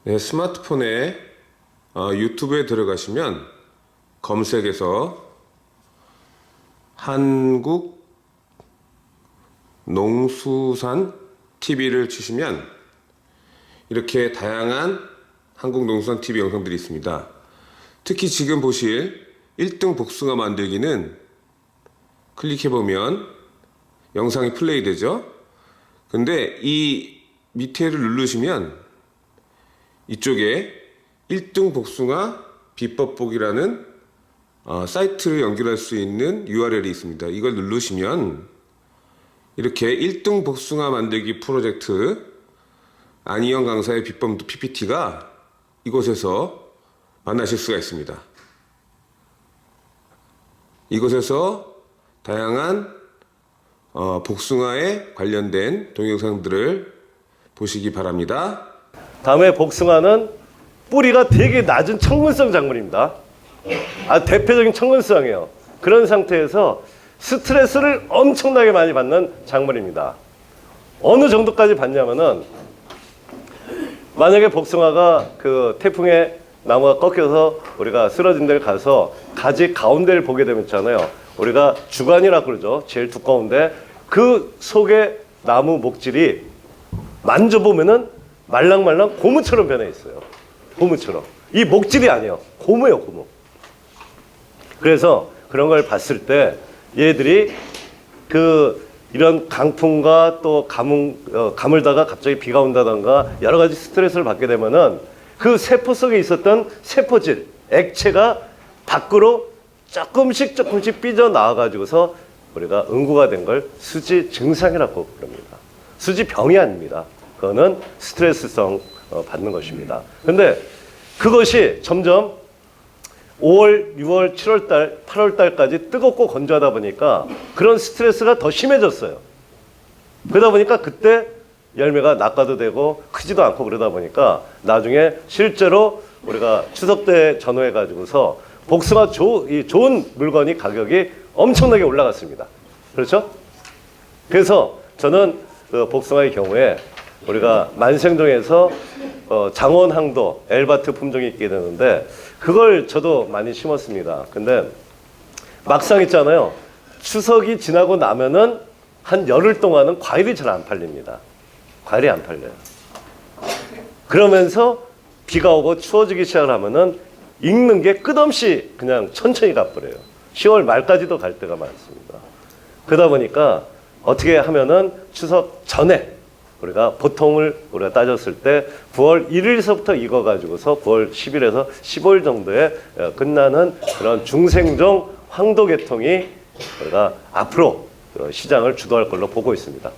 네, 스마트폰에 유튜브에 들어가시면 검색에서 한국 농수산 TV를 치시면 이렇게 다양한 한국 농수산 TV 영상들이 있습니다. 특히 지금 보실 1등 복숭아 만들기는 클릭해보면 영상이 플레이 되죠. 근데 이 밑에를 누르시면 이쪽에 1등 복숭아 비법 보기라는 사이트를 연결할 수 있는 URL이 있습니다. 이걸 누르시면 이렇게 1등 복숭아 만들기 프로젝트 안희영 강사의 비법 PPT가 이곳에서 만나실 수가 있습니다. 이곳에서 다양한 복숭아에 관련된 동영상들을 보시기 바랍니다. 다음에 복숭아는 뿌리가 되게 낮은 청근성 작물입니다. 대표적인 청근성이에요. 그런 상태에서 스트레스를 엄청나게 많이 받는 작물입니다. 어느 정도까지 받냐면은 만약에 복숭아가 그 태풍에 나무가 꺾여서 우리가 쓰러진 데를 가서 가지 가운데를 보게 되면 있잖아요. 우리가 주관이라고 그러죠. 제일 두꺼운데 그 속에 나무 목질이 만져보면은 말랑말랑 고무처럼 변해 있어요. 고무처럼. 이 목질이 아니에요. 고무예요, 고무. 그래서 그런 걸 봤을 때 얘들이 이런 강풍과 또 가물다가 갑자기 비가 온다던가 여러 가지 스트레스를 받게 되면은 그 세포 속에 있었던 세포질, 액체가 밖으로 조금씩 삐져나와 가지고서 우리가 응고가 된 걸 수지 증상이라고 부릅니다. 수지 병이 아닙니다. 그거는 스트레스성 받는 것입니다. 근데 그것이 점점 5월, 6월, 7월 달, 8월 달까지 뜨겁고 건조하다 보니까 그런 스트레스가 더 심해졌어요. 그러다 보니까 그때 열매가 낙과도 되고 크지도 않고 그러다 보니까 나중에 실제로 우리가 추석 때 전후해 가지고서 복숭아 좋은 물건이 가격이 엄청나게 올라갔습니다. 그렇죠? 그래서 저는 그 복숭아의 경우에 우리가 만생동에서 장원항도 엘바트 품종이 있게 되는데 그걸 저도 많이 심었습니다. 근데 막상 있잖아요. 추석이 지나고 나면은 한 열흘 동안은 과일이 잘 안 팔립니다. 과일이 안 팔려요. 그러면서 비가 오고 추워지기 시작을 하면은 익는 게 끝없이 그냥 천천히 가버려요. 10월 말까지도 갈 때가 많습니다. 그러다 보니까 어떻게 하면은 추석 전에 우리가 보통을 우리가 따졌을 때 9월 1일서부터 익어가지고서 9월 10일에서 15일 정도에 끝나는 그런 중생종 황도계통이 우리가 앞으로 시장을 주도할 걸로 보고 있습니다.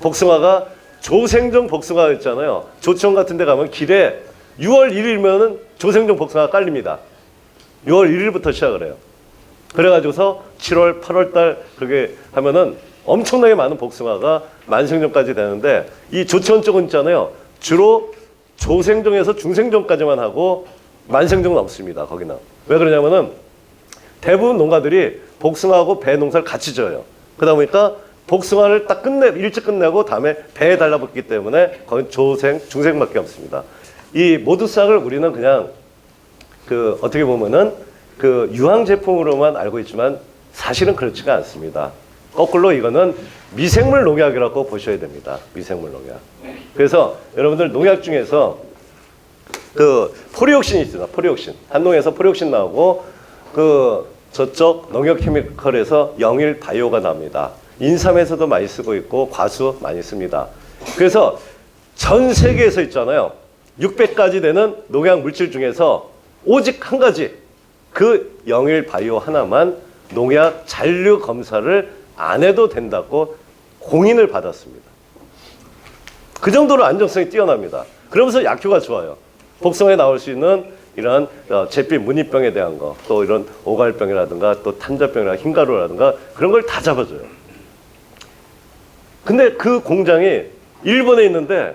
복숭아가 조생종 복숭아가 있잖아요. 조청 같은 데 가면 길에 6월 1일이면은 조생종 복숭아가 깔립니다. 6월 1일부터 시작을 해요. 그래가지고서 7월, 8월 달 그렇게 하면은 엄청나게 많은 복숭아가 만생종까지 되는데 이 조천 쪽은 있잖아요. 주로 조생종에서 중생종까지만 하고 만생종은 없습니다. 거기는. 왜 그러냐면은 대부분 농가들이 복숭아하고 배 농사를 같이 져요. 그러다 보니까 복숭아를 딱 일찍 끝내고 다음에 배에 달라붙기 때문에 거긴 조생, 중생밖에 없습니다. 이 모두싹을 우리는 그냥 어떻게 보면은 유황 제품으로만 알고 있지만 사실은 그렇지가 않습니다. 거꾸로 이거는 미생물 농약이라고 보셔야 됩니다. 미생물 농약. 그래서 여러분들 농약 중에서 포리옥신이 있습니다. 포리옥신. 한농에서 포리옥신 나오고 저쪽 농협 케미컬에서 영일 바이오가 나옵니다. 인삼에서도 많이 쓰고 있고 과수 많이 씁니다. 그래서 전 세계에서 있잖아요. 600가지 되는 농약 물질 중에서 오직 한 가지 영일 바이오 하나만 농약 잔류 검사를 안 해도 된다고 공인을 받았습니다. 그 정도로 안정성이 뛰어납니다. 그러면서 약효가 좋아요. 복숭아에 나올 수 있는 이런 잿빛 무늬병에 대한 거, 또 이런 오갈병이라든가 또 탄저병이라든가 흰가루라든가 그런 걸 다 잡아줘요. 근데 그 공장이 일본에 있는데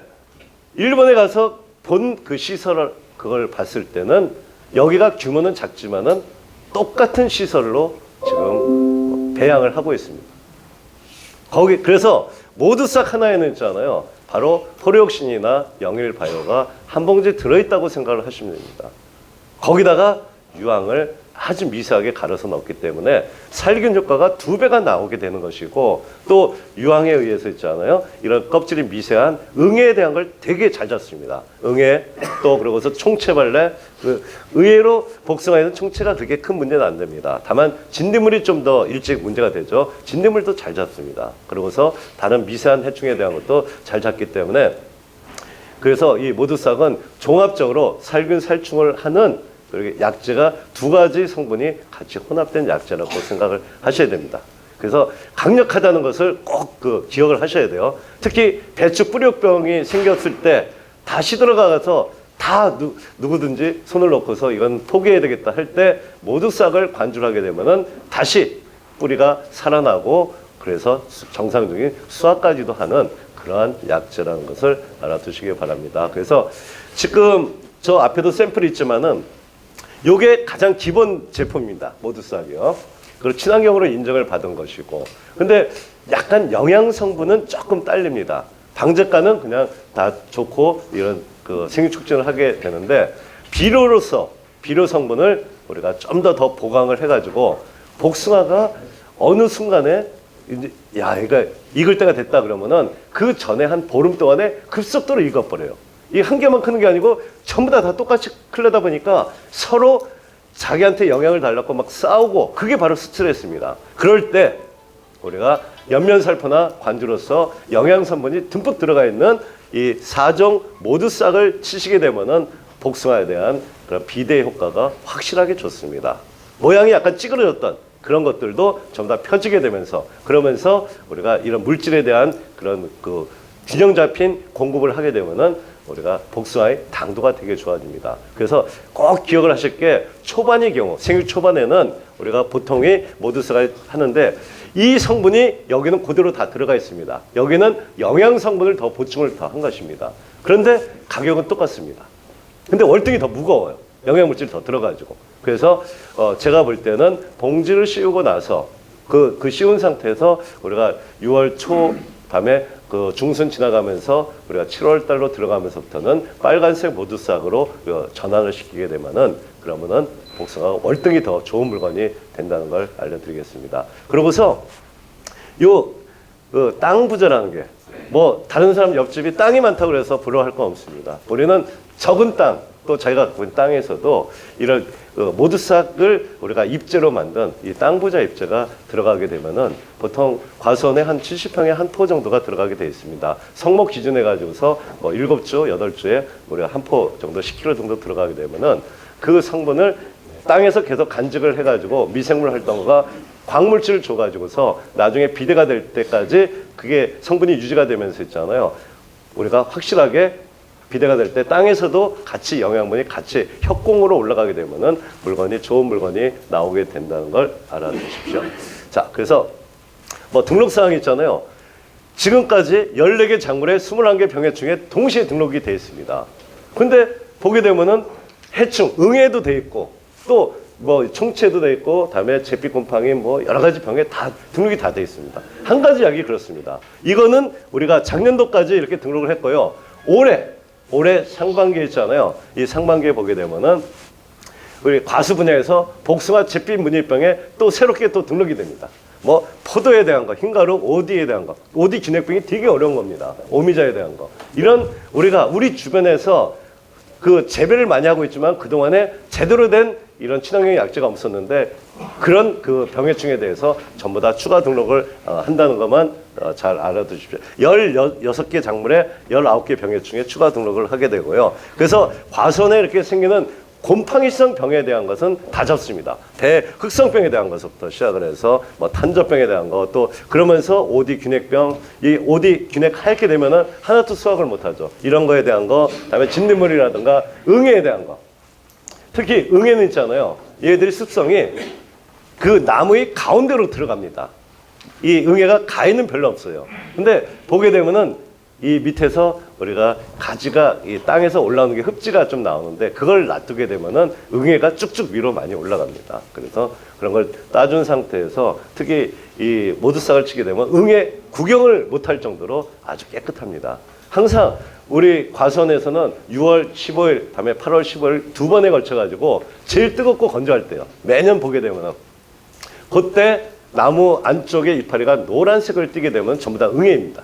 일본에 가서 본 그 시설을 그걸 봤을 때는 여기가 규모는 작지만은 똑같은 시설로 지금 배양을 하고 있습니다. 그래서 모두싹 하나에는 있잖아요. 바로 포리옥신이나 영일바이오가 한 봉지 들어있다고 생각을 하시면 됩니다. 거기다가 유황을 아주 미세하게 갈아서 넣기 때문에 살균 효과가 2배가 나오게 되는 것이고, 또 유황에 의해서 있잖아요, 이런 껍질이 미세한 응애에 대한 걸 되게 잘 잡습니다. 응애, 또 그러고서 총체벌레, 의외로 복숭아에는 총체가 그렇게 큰 문제는 안 됩니다. 다만 진딧물이 좀 더 일찍 문제가 되죠. 진딧물도 잘 잡습니다. 그러고서 다른 미세한 해충에 대한 것도 잘 잡기 때문에, 그래서 이 모두싹은 종합적으로 살균 살충을 하는 그렇게 약재가 2가지 성분이 같이 혼합된 약재라고 생각을 하셔야 됩니다. 그래서 강력하다는 것을 꼭 기억을 하셔야 돼요. 특히 배추 뿌리병이 생겼을 때 다시 들어가서 다 누구든지 손을 놓고서 이건 포기해야 되겠다 할 때 모두싹을 관주를 하게 되면은 다시 뿌리가 살아나고, 그래서 정상적인 수확까지도 하는 그러한 약재라는 것을 알아두시기 바랍니다. 그래서 지금 저 앞에도 샘플이 있지만은 요게 가장 기본 제품입니다. 모두싹이요. 그리고 친환경으로 인정을 받은 것이고, 근데 약간 영양 성분은 조금 딸립니다. 방제가는 그냥 다 좋고 이런 생육 촉진을 하게 되는데, 비료 성분을 우리가 좀 더 보강을 해가지고 복숭아가 어느 순간에 이제 얘가 익을 때가 됐다 그러면은 그 전에 한 보름 동안에 급속도로 익어버려요. 이 한 개만 크는 게 아니고 전부 다 똑같이 크려다 보니까 서로 자기한테 영향을 달라고 막 싸우고, 그게 바로 스트레스입니다. 그럴 때 우리가 연면살포나 관주로서 영양 성분이 듬뿍 들어가 있는 이 4종 모두싹을 치시게 되면은 복숭아에 대한 그런 비대 효과가 확실하게 좋습니다. 모양이 약간 찌그러졌던 그런 것들도 전부 다 펴지게 되면서, 그러면서 우리가 이런 물질에 대한 그런 균형 잡힌 공급을 하게 되면은 우리가 복숭아의 당도가 되게 좋아집니다. 그래서 꼭 기억을 하실 게, 초반의 경우, 생육 초반에는 우리가 보통이 모두싹을 하는데 이 성분이 여기는 그대로 다 들어가 있습니다. 여기는 영양 성분을 더 보충을 더 한 것입니다. 그런데 가격은 똑같습니다. 근데 월등히 더 무거워요. 영양 물질이 더 들어가지고. 그래서 제가 볼 때는 봉지를 씌우고 나서 그 씌운 상태에서 우리가 6월 초 밤에 중순 지나가면서 우리가 7월 달로 들어가면서부터는 빨간색 모두싹으로 전환을 시키게 되면은, 그러면은 복숭아가 월등히 더 좋은 물건이 된다는 걸 알려드리겠습니다. 그러고서 땅 부자라는 게, 뭐 다른 사람 옆집이 땅이 많다고 그래서 부러워할 건 없습니다. 우리는 적은 땅, 또 자기가 갖고 있는 땅에서도 이런 모두싹을 우리가 입재로 만든 이 땅부자 입재가 들어가게 되면은 보통 과수원에 한 70평에 한 포 정도가 들어가게 되어 있습니다. 성목 기준해 가지고서 뭐 7주, 8주에 우리가 한 포 정도 10kg 정도 들어가게 되면은 그 성분을 땅에서 계속 간직을 해 가지고 미생물 활동과 광물질을 줘 가지고서 나중에 비대가 될 때까지 그게 성분이 유지가 되면서 있잖아요. 우리가 확실하게 비대가 될 때 땅에서도 같이 영양분이 같이 협공으로 올라가게 되면은 물건이 좋은 물건이 나오게 된다는 걸 알아두십시오. 자, 그래서 뭐 등록 사항이 있잖아요. 지금까지 14개 작물에 21개 병해충에 동시에 등록이 되어 있습니다. 근데 보게 되면은 해충, 응애도 돼 있고, 또 뭐 총체도 돼 있고, 다음에 제피곰팡이 뭐 여러 가지 병에 다 등록이 다 돼 있습니다. 한 가지 약이 그렇습니다. 이거는 우리가 작년도까지 이렇게 등록을 했고요. 올해 상반기에 있잖아요. 이 상반기에 보게 되면은 우리 과수 분야에서 복숭아 제빛 문일병에 또 새롭게 또 등록이 됩니다. 뭐 포도에 대한 거, 흰가루, 오디에 대한 거, 오디 균핵병이 되게 어려운 겁니다. 오미자에 대한 거. 이런 우리가 우리 주변에서 재배를 많이 하고 있지만 그동안에 제대로 된 이런 친환경 약재가 없었는데, 그런 병해충에 대해서 전부 다 추가 등록을 한다는 것만 잘 알아두십시오. 16개 작물에 19개 병해충에 추가 등록을 하게 되고요. 그래서 과수원에 이렇게 생기는 곰팡이성 병에 대한 것은 다 잡습니다. 대흑성병에 대한 것부터 시작을 해서 뭐 탄저병에 대한 거, 또 그러면서 오디 균핵병, 이 오디 균핵 하얗게 되면은 하나도 수확을 못하죠. 이런 거에 대한 거, 그다음에 진딧물이라든가 응애에 대한 거. 특히 응애는 있잖아요. 얘들이 습성이 그 나무의 가운데로 들어갑니다. 이 응애가 가에는 별로 없어요. 근데 보게 되면은 이 밑에서 우리가 가지가 이 땅에서 올라오는 게 흡지가 좀 나오는데, 그걸 놔두게 되면은 응애가 쭉쭉 위로 많이 올라갑니다. 그래서 그런 걸 따준 상태에서 특히 이 모두싹을 치게 되면 응애 구경을 못할 정도로 아주 깨끗합니다. 항상 우리 과수원에서는 6월 15일, 다음에 8월 15일 두 번에 걸쳐가지고 제일 뜨겁고 건조할 때요. 매년 보게 되면 그때 나무 안쪽에 이파리가 노란색을 띠게 되면 전부 다 응애입니다.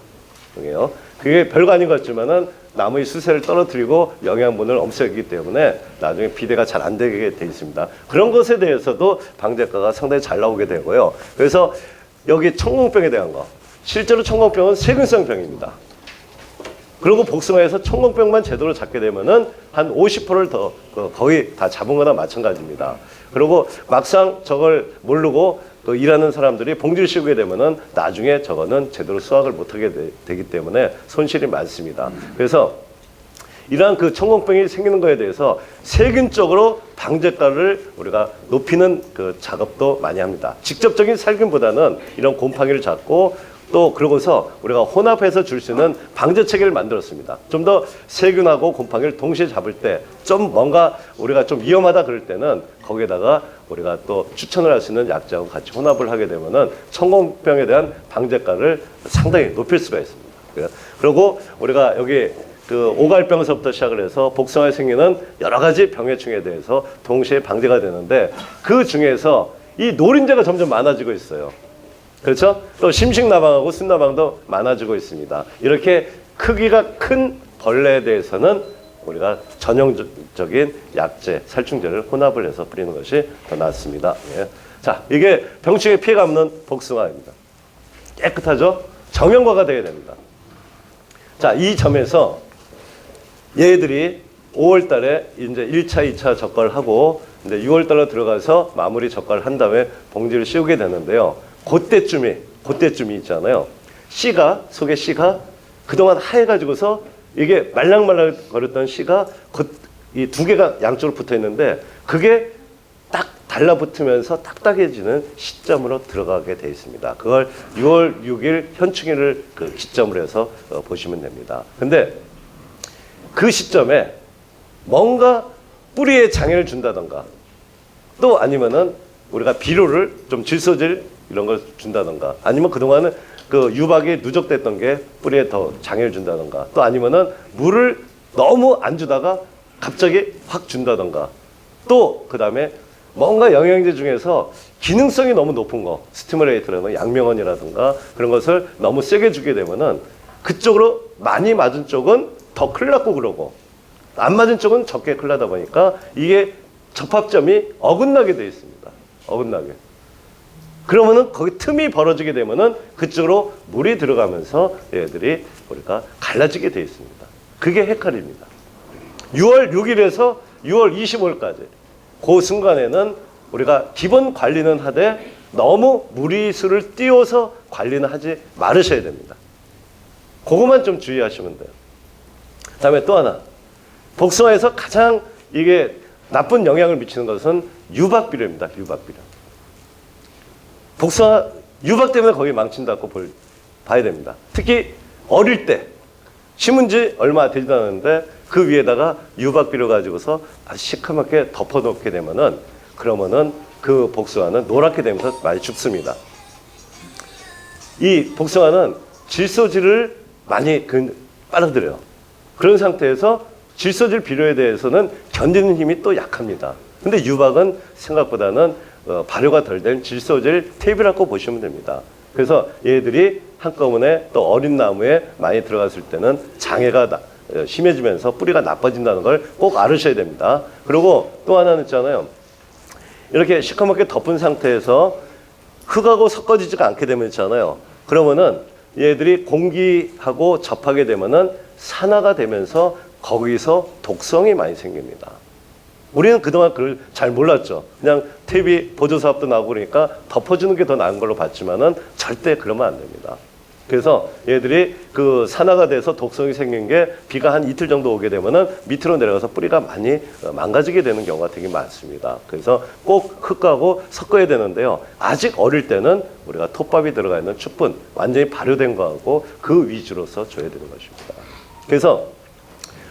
응애요. 그게 별거 아닌 것 같지만은 나무의 수세를 떨어뜨리고 영양분을 없애기 때문에 나중에 비대가 잘 안 되게 돼 있습니다. 그런 것에 대해서도 방제가가 상당히 잘 나오게 되고요. 그래서 여기 청공병에 대한 거, 실제로 청공병은 세균성 병입니다. 그리고 복숭아에서 청공병만 제대로 잡게 되면은 한 50%를 더 거의 다 잡은 거나 마찬가지입니다. 그리고 막상 저걸 모르고 또 일하는 사람들이 봉지를 씌우게 되면은 나중에 저거는 제대로 수확을 못하게 되기 때문에 손실이 많습니다. 그래서 이러한 그 청공병이 생기는 거에 대해서 세균적으로 방제가를 우리가 높이는 그 작업도 많이 합니다. 직접적인 살균보다는 이런 곰팡이를 잡고 또 그러고서 우리가 혼합해서 줄 수 있는 방제 체계를 만들었습니다. 좀 더 세균하고 곰팡이를 동시에 잡을 때 좀 뭔가 우리가 좀 위험하다 그럴 때는 거기에다가 우리가 또 추천을 할 수 있는 약재하고 같이 혼합을 하게 되면은 청공병에 대한 방제가를 상당히 높일 수가 있습니다. 그리고 우리가 여기 그 오갈병서부터 시작을 해서 복숭아에 생기는 여러 가지 병해충에 대해서 동시에 방제가 되는데 그 중에서 이 노린재가 점점 많아지고 있어요. 그렇죠? 또 심식나방하고 순나방도 많아지고 있습니다. 이렇게 크기가 큰 벌레에 대해서는 우리가 전형적인 약재, 살충제를 혼합을 해서 뿌리는 것이 더 낫습니다. 예. 자, 이게 병충해 피해가 없는 복숭아입니다. 깨끗하죠? 정형과가 되어야 됩니다. 자, 이 점에서 얘들이 5월 달에 이제 1차, 2차 적과를 하고 이제 6월 달로 들어가서 마무리 적과를 한 다음에 봉지를 씌우게 되는데요. 그때쯤이 있잖아요. 씨가, 속에 씨가 그동안 하얘가지고서 이게 말랑말랑 거렸던 씨가 이 두 개가 양쪽으로 붙어 있는데 그게 딱 달라붙으면서 딱딱해지는 시점으로 들어가게 돼 있습니다. 그걸 6월 6일 현충일을 그 기점으로 해서 보시면 됩니다. 근데 그 시점에 뭔가 뿌리에 장애를 준다던가 또 아니면은 우리가 비료를 좀 질소질 이런 걸 준다던가 아니면 그동안은 그 유박이 누적됐던 게 뿌리에 더 장애를 준다던가 또 아니면은 물을 너무 안 주다가 갑자기 확 준다던가 또 그 다음에 뭔가 영양제 중에서 기능성이 너무 높은 거 스티뮬레이터라든가 양명원이라든가 그런 것을 너무 세게 주게 되면은 그쪽으로 많이 맞은 쪽은 더 큰일 났고 그러고 안 맞은 쪽은 적게 큰일 나다 보니까 이게 접합점이 어긋나게 돼 있습니다. 어긋나게. 그러면은 거기 틈이 벌어지게 되면은 그쪽으로 물이 들어가면서 얘들이 우리가 갈라지게 돼 있습니다. 그게 헤카리입니다. 6월 6일에서 6월 25일까지 그 순간에는 우리가 기본 관리는 하되 너무 무리수를 띄워서 관리는 하지 말으셔야 됩니다. 그것만 좀 주의하시면 돼요. 다음에 또 하나 복숭아에서 가장 이게 나쁜 영향을 미치는 것은 유박비료입니다. 유박비료. 복숭아 유박 때문에 거의 망친다고 봐야 됩니다. 특히 어릴 때 심은 지 얼마 되지도 않았는데 그 위에다가 유박비료 가지고서 아주 시커멓게 덮어놓게 되면은 그러면은 그 복숭아는 노랗게 되면서 많이 죽습니다. 이 복숭아는 질소질을 많이 빨아들여요. 그런 상태에서 질소질 비료에 대해서는 견디는 힘이 또 약합니다. 근데 유박은 생각보다는 발효가 덜 된 질소질 탭이라고 보시면 됩니다. 그래서 얘들이 한꺼번에 또 어린 나무에 많이 들어갔을 때는 장애가 심해지면서 뿌리가 나빠진다는 걸 꼭 알으셔야 됩니다. 그리고 또 하나는 있잖아요. 이렇게 시커멓게 덮은 상태에서 흙하고 섞어지지가 않게 되면 있잖아요. 그러면은 얘들이 공기하고 접하게 되면은 산화가 되면서 거기서 독성이 많이 생깁니다. 우리는 그동안 그걸 잘 몰랐죠. 그냥 탭이 보조사업도 나오고 그러니까 덮어주는 게 더 나은 걸로 봤지만은 절대 그러면 안 됩니다. 그래서 얘들이 그 산화가 돼서 독성이 생긴 게 비가 한 이틀 정도 오게 되면은 밑으로 내려가서 뿌리가 많이 망가지게 되는 경우가 되게 많습니다. 그래서 꼭 흙하고 섞어야 되는데요. 아직 어릴 때는 우리가 톱밥이 들어가 있는 축분, 완전히 발효된 거하고 그 위주로서 줘야 되는 것입니다. 그래서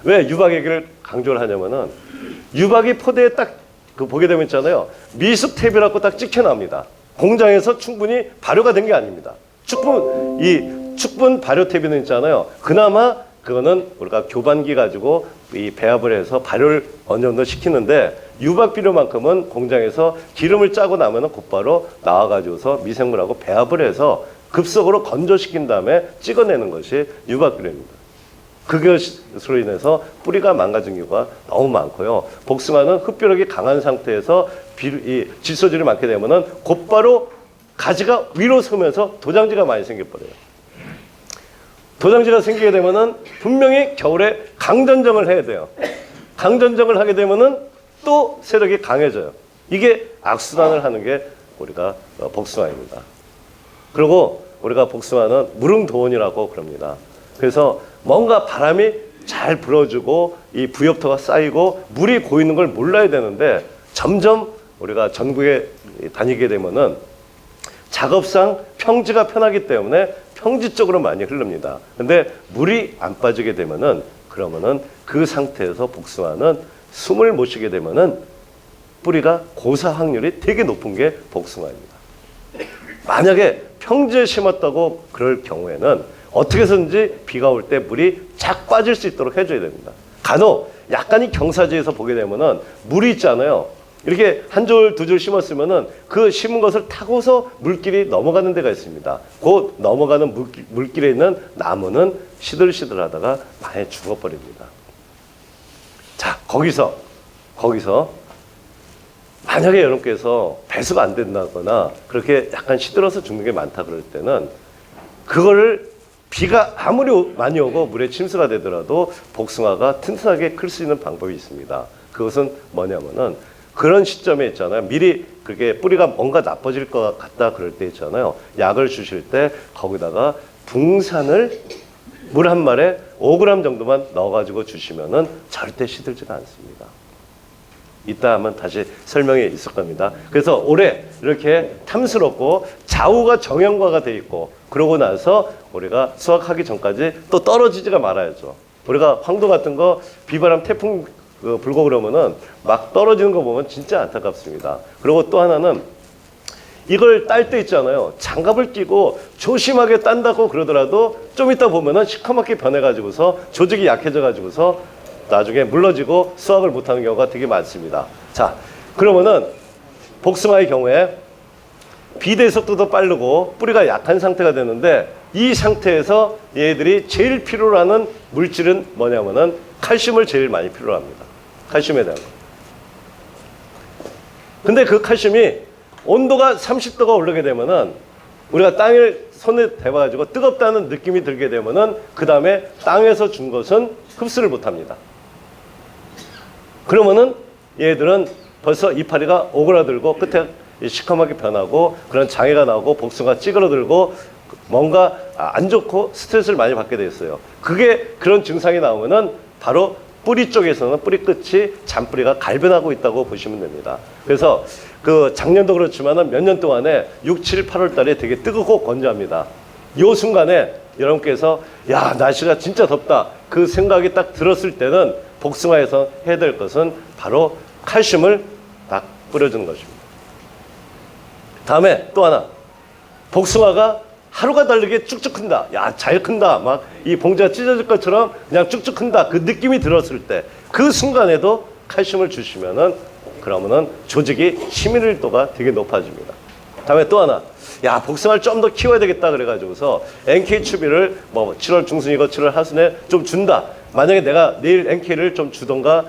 왜 유박 얘기를 강조를 하냐면은 유박이 포대에 딱 그 보게 되면 있잖아요. 미숙 탭이라고 딱 찍혀 나옵니다. 공장에서 충분히 발효가 된 게 아닙니다. 축분 발효 탭이 있잖아요. 그나마 그거는 우리가 교반기 가지고 이 배합을 해서 발효를 어느 정도 시키는데 유박 비료만큼은 공장에서 기름을 짜고 나면은 곧바로 나와가지고서 미생물하고 배합을 해서 급속으로 건조시킨 다음에 찍어내는 것이 유박 비료입니다. 그것으로 인해서 뿌리가 망가진 경우가 너무 많고요. 복숭아는 흡비력이 강한 상태에서 이 질소질이 많게 되면은 곧바로 가지가 위로 서면서 도장지가 많이 생겨버려요. 도장지가 생기게 되면은 분명히 겨울에 강전정을 해야 돼요. 강전정을 하게 되면은 또 세력이 강해져요. 이게 악순환을 하는 게 우리가 복숭아입니다. 그리고 우리가 복숭아는 무릉도원이라고 그럽니다. 그래서 뭔가 바람이 잘 불어주고 이 부엽토가 쌓이고 물이 고이는 걸 몰라야 되는데 점점 우리가 전국에 다니게 되면은 작업상 평지가 편하기 때문에 평지 쪽으로 많이 흐릅니다. 근데 물이 안 빠지게 되면은 그러면은 그 상태에서 복숭아는 숨을 못 쉬게 되면은 뿌리가 고사 확률이 되게 높은 게 복숭아입니다. 만약에 평지에 심었다고 그럴 경우에는 어떻게 해서든지 비가 올 때 물이 착 빠질 수 있도록 해줘야 됩니다. 간혹 약간의 경사지에서 보게 되면은 물이 있잖아요. 이렇게 한 줄, 두 줄 심었으면은 그 심은 것을 타고서 물길이 넘어가는 데가 있습니다. 그 넘어가는 물길에 있는 나무는 시들시들하다가 많이 죽어버립니다. 자, 거기서 만약에 여러분께서 배수가 안 된다거나 그렇게 약간 시들어서 죽는 게 많다 그럴 때는 그거를 비가 아무리 많이 오고 물에 침수가 되더라도 복숭아가 튼튼하게 클 수 있는 방법이 있습니다. 그것은 뭐냐면은 그런 시점에 있잖아요. 미리 그렇게 뿌리가 뭔가 나빠질 것 같다 그럴 때 있잖아요. 약을 주실 때 거기다가 붕산을 물 한 말에 5g 정도만 넣어가지고 주시면은 절대 시들지가 않습니다. 이따 하면 다시 설명이 있을 겁니다. 그래서 올해 이렇게 탐스럽고 좌우가 정형화가 돼 있고 그러고 나서 우리가 수확하기 전까지 또 떨어지지가 말아야죠. 우리가 황도 같은 거 비바람 태풍 불고 그러면은 막 떨어지는 거 보면 진짜 안타깝습니다. 그리고 또 하나는 이걸 딸 때 있잖아요. 장갑을 끼고 조심하게 딴다고 그러더라도 좀 이따 보면은 시커멓게 변해가지고서 조직이 약해져가지고서 나중에 물러지고 수확을 못하는 경우가 되게 많습니다. 자, 그러면은 복숭아의 경우에 비대 속도도 빠르고 뿌리가 약한 상태가 되는데 이 상태에서 얘들이 제일 필요로 하는 물질은 뭐냐면은 칼슘을 제일 많이 필요로 합니다. 칼슘에 대한 거. 근데 그 칼슘이 온도가 30도가 오르게 되면은 우리가 땅에 손에 대봐가지고 뜨겁다는 느낌이 들게 되면은 그 다음에 땅에서 준 것은 흡수를 못합니다. 그러면은 얘들은 벌써 이파리가 오그라들고 끝에 시커멓게 변하고 그런 장애가 나오고 복숭아 찌그러들고 뭔가 안 좋고 스트레스를 많이 받게 되었어요. 그게 그런 증상이 나오면은 바로 뿌리 쪽에서는 뿌리 끝이 잔뿌리가 갈변하고 있다고 보시면 됩니다. 그래서 그 작년도 그렇지만은 몇 년 동안에 6, 7, 8월 달에 되게 뜨겁고 건조합니다. 이 순간에 여러분께서 야, 날씨가 진짜 덥다. 그 생각이 딱 들었을 때는 복숭아에서 해야 될 것은 바로 칼슘을 딱 뿌려주는 것입니다. 다음에 또 하나. 복숭아가 하루가 다르게 쭉쭉 큰다. 야, 잘 큰다. 막 이 봉지가 찢어질 것처럼 그냥 쭉쭉 큰다. 그 느낌이 들었을 때 그 순간에도 칼슘을 주시면은 그러면은 조직이 치밀도가 되게 높아집니다. 다음에 또 하나. 야, 복숭아를 좀 더 키워야 되겠다 그래가지고서 NK 추비를 뭐 7월 중순이고 7월 하순에 좀 준다. 만약에 내가 내일 NK를 좀 주던가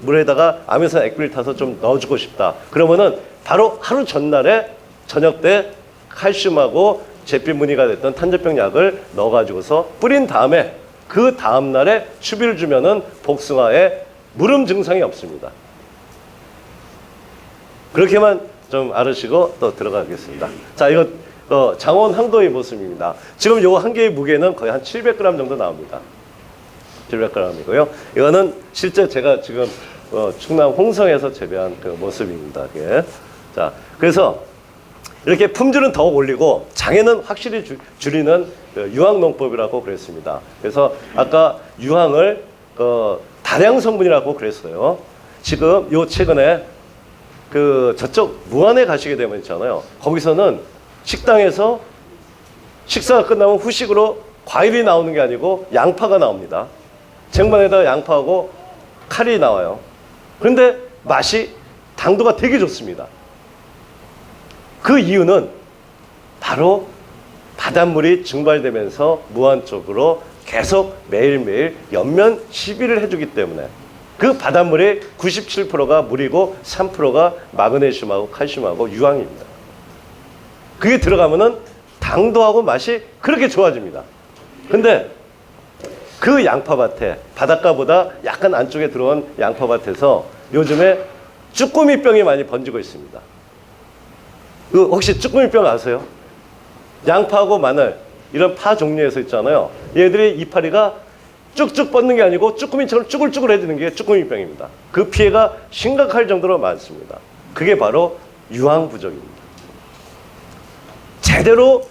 물에다가 아메산 액비를 타서 좀 넣어주고 싶다. 그러면은 바로 하루 전날에 저녁 때 칼슘하고 잿빛 무늬가 됐던 탄저병 약을 넣어가지고서 뿌린 다음에 그 다음날에 추비를 주면은 복숭아에 무름 증상이 없습니다. 그렇게만 좀 알으시고 또 들어가겠습니다. 자, 이거 장원 황도의 모습입니다. 지금 요 한 개의 무게는 거의 한 700g 정도 나옵니다. 700g이고요. 이거는 실제 제가 지금 충남 홍성에서 재배한 그 모습입니다. 이게. 자, 그래서 이렇게 품질은 더 올리고 장애는 확실히 줄이는 그 유황농법이라고 그랬습니다. 그래서 아까 유황을 다량 성분이라고 그랬어요. 지금 요 최근에 그 저쪽 무안에 가시게 되면 있잖아요. 거기서는 식당에서 식사가 끝나면 후식으로 과일이 나오는 게 아니고 양파가 나옵니다. 쟁반에다가 양파하고 칼이 나와요. 그런데 맛이 당도가 되게 좋습니다. 그 이유는 바로 바닷물이 증발되면서 무한 쪽으로 계속 매일매일 연면 시비를 해주기 때문에 그 바닷물의 97%가 물이고 3%가 마그네슘하고 칼슘하고 유황입니다. 그게 들어가면은 당도하고 맛이 그렇게 좋아집니다. 근데 그 양파밭에 바닷가보다 약간 안쪽에 들어온 양파밭에서 요즘에 쭈꾸미병이 많이 번지고 있습니다. 그 혹시 쭈꾸미병 아세요? 양파하고 마늘 이런 파 종류에서 있잖아요. 얘들이 이파리가 쭉쭉 뻗는 게 아니고 쭈꾸미처럼 쭈글쭈글해지는 게 쭈꾸미병입니다. 그 피해가 심각할 정도로 많습니다. 그게 바로 유황 부족입니다. 제대로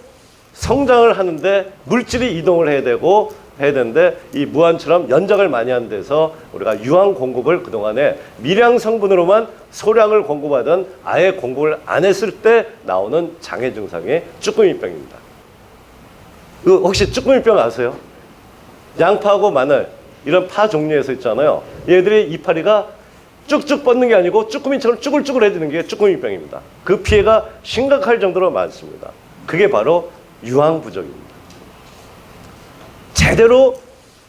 성장을 하는데 물질이 이동을 해야 되는데 이 무한처럼 연작을 많이 하는 데서 우리가 유황 공급을 그동안에 미량 성분으로만 소량을 공급하던 아예 공급을 안 했을 때 나오는 장애 증상이 쭈꾸미병입니다. 그 혹시 쭈꾸미병 아세요? 양파하고 마늘 이런 파 종류에서 있잖아요. 얘들이 이파리가 쭉쭉 뻗는 게 아니고 쭈꾸미처럼 쭈글쭈글해지는 게 쭈꾸미병입니다. 그 피해가 심각할 정도로 많습니다. 그게 바로 유황 부족입니다. 제대로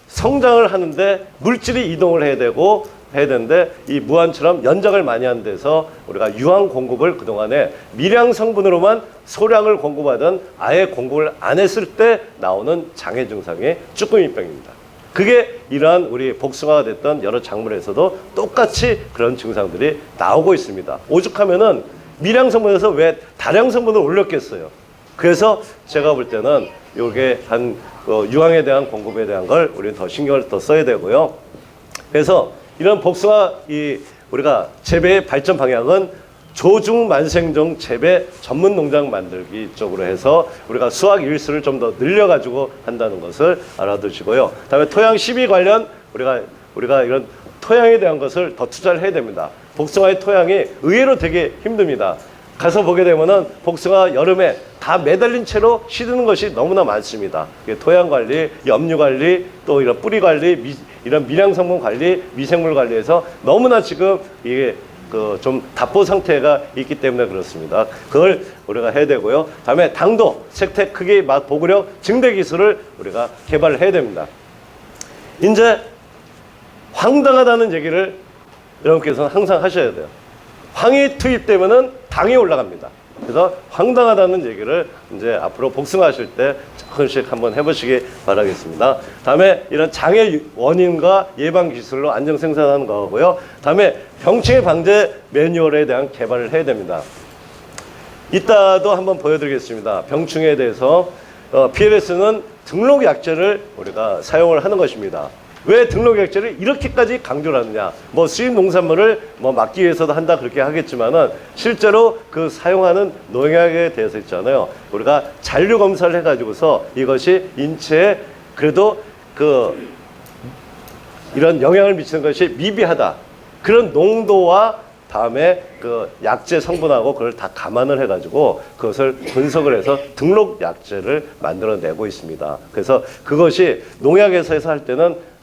성장을 하는데 물질이 이동을 해야 되는데 이 무한처럼 연작을 많이 하는 데서 우리가 유황 공급을 그동안에 미량 성분으로만 소량을 공급하던 아예 공급을 안 했을 때 나오는 장애 증상이 쭈꾸미병입니다. 그게 이러한 우리 복숭아가 됐던 여러 작물에서도 똑같이 그런 증상들이 나오고 있습니다. 오죽하면은 미량 성분에서 왜 다량 성분을 올렸겠어요. 그래서 제가 볼 때는 이게 유황에 대한 공급에 대한 걸 우리는 더 신경을 더 써야 되고요. 그래서 이런 복숭아 우리가 재배의 발전 방향은 조중 만생종 재배 전문 농장 만들기 쪽으로 해서 우리가 수확 일수를 좀 더 늘려가지고 한다는 것을 알아두시고요. 다음에 토양 시비 관련 우리가 이런 토양에 대한 것을 더 투자를 해야 됩니다. 복숭아의 토양이 의외로 되게 힘듭니다. 가서 보게 되면은 복숭아 여름에 다 매달린 채로 시드는 것이 너무나 많습니다. 토양 관리, 염류 관리, 또 이런 뿌리 관리, 이런 미량 성분 관리, 미생물 관리에서 너무나 지금 이게 좀 답보 상태가 있기 때문에 그렇습니다. 그걸 우리가 해야 되고요. 다음에 당도, 색태, 크기, 맛, 보구력, 증대 기술을 우리가 개발을 해야 됩니다. 이제 황당하다는 얘기를 여러분께서는 항상 하셔야 돼요. 황이 투입되면은 당이 올라갑니다. 그래서 황당하다는 얘기를 이제 앞으로 복숭아 하실 때 조금씩 한번 해보시기 바라겠습니다. 다음에 이런 장애 원인과 예방 기술로 안정 생산하는 거고요. 다음에 병충해 방제 매뉴얼에 대한 개발을 해야 됩니다. 이따도 한번 보여드리겠습니다. 병충해에 대해서 PLS는 등록 약제를 우리가 사용을 하는 것입니다. 왜 등록 약제를 이렇게까지 강조를 하느냐? 수입 농산물을 막기 위해서도 한다 그렇게 하겠지만은 실제로 그 사용하는 농약에 대해서 있잖아요. 우리가 잔류 검사를 해가지고서 이것이 인체에 그래도 이런 영향을 미치는 것이 미비하다. 그런 농도와 다음에 그 약제 성분하고 그걸 다 감안을 해가지고 그것을 분석을 해서 등록 약제를 만들어내고 있습니다. 그래서 그것이 농약회사에서 할 때는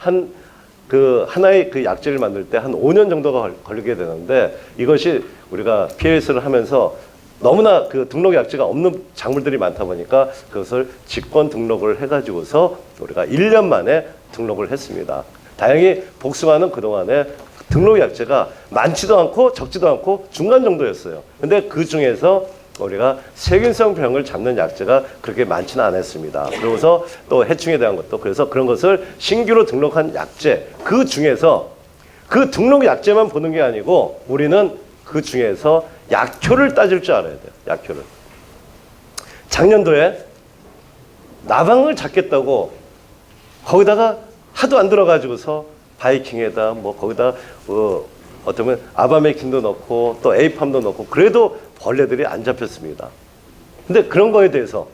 하나의 그 약제를 만들 때 한 5년 정도가 걸리게 되는데 이것이 우리가 PLS를 하면서 너무나 그 등록 약제가 없는 작물들이 많다 보니까 그것을 직권 등록을 해가지고서 우리가 1년 만에 등록을 했습니다. 다행히 복숭아는 그동안에 등록 약제가 많지도 않고 적지도 않고 중간 정도였어요. 근데 그 중에서 우리가 세균성 병을 잡는 약제가 그렇게 많지는 않았습니다. 그러고서 또 해충에 대한 것도 그래서 그런 것을 신규로 등록한 약제 그 중에서 그 등록 약제만 보는 게 아니고 우리는 그 중에서 약효를 따질 줄 알아야 돼요. 약효를. 작년도에 나방을 잡겠다고 거기다가 하도 안 들어가지고서 바이킹에다 거기다 어쩌면 아바메킨도 넣고 또 에이팜도 넣고 그래도 벌레들이 안 잡혔습니다. 근데 그런 거에 대해서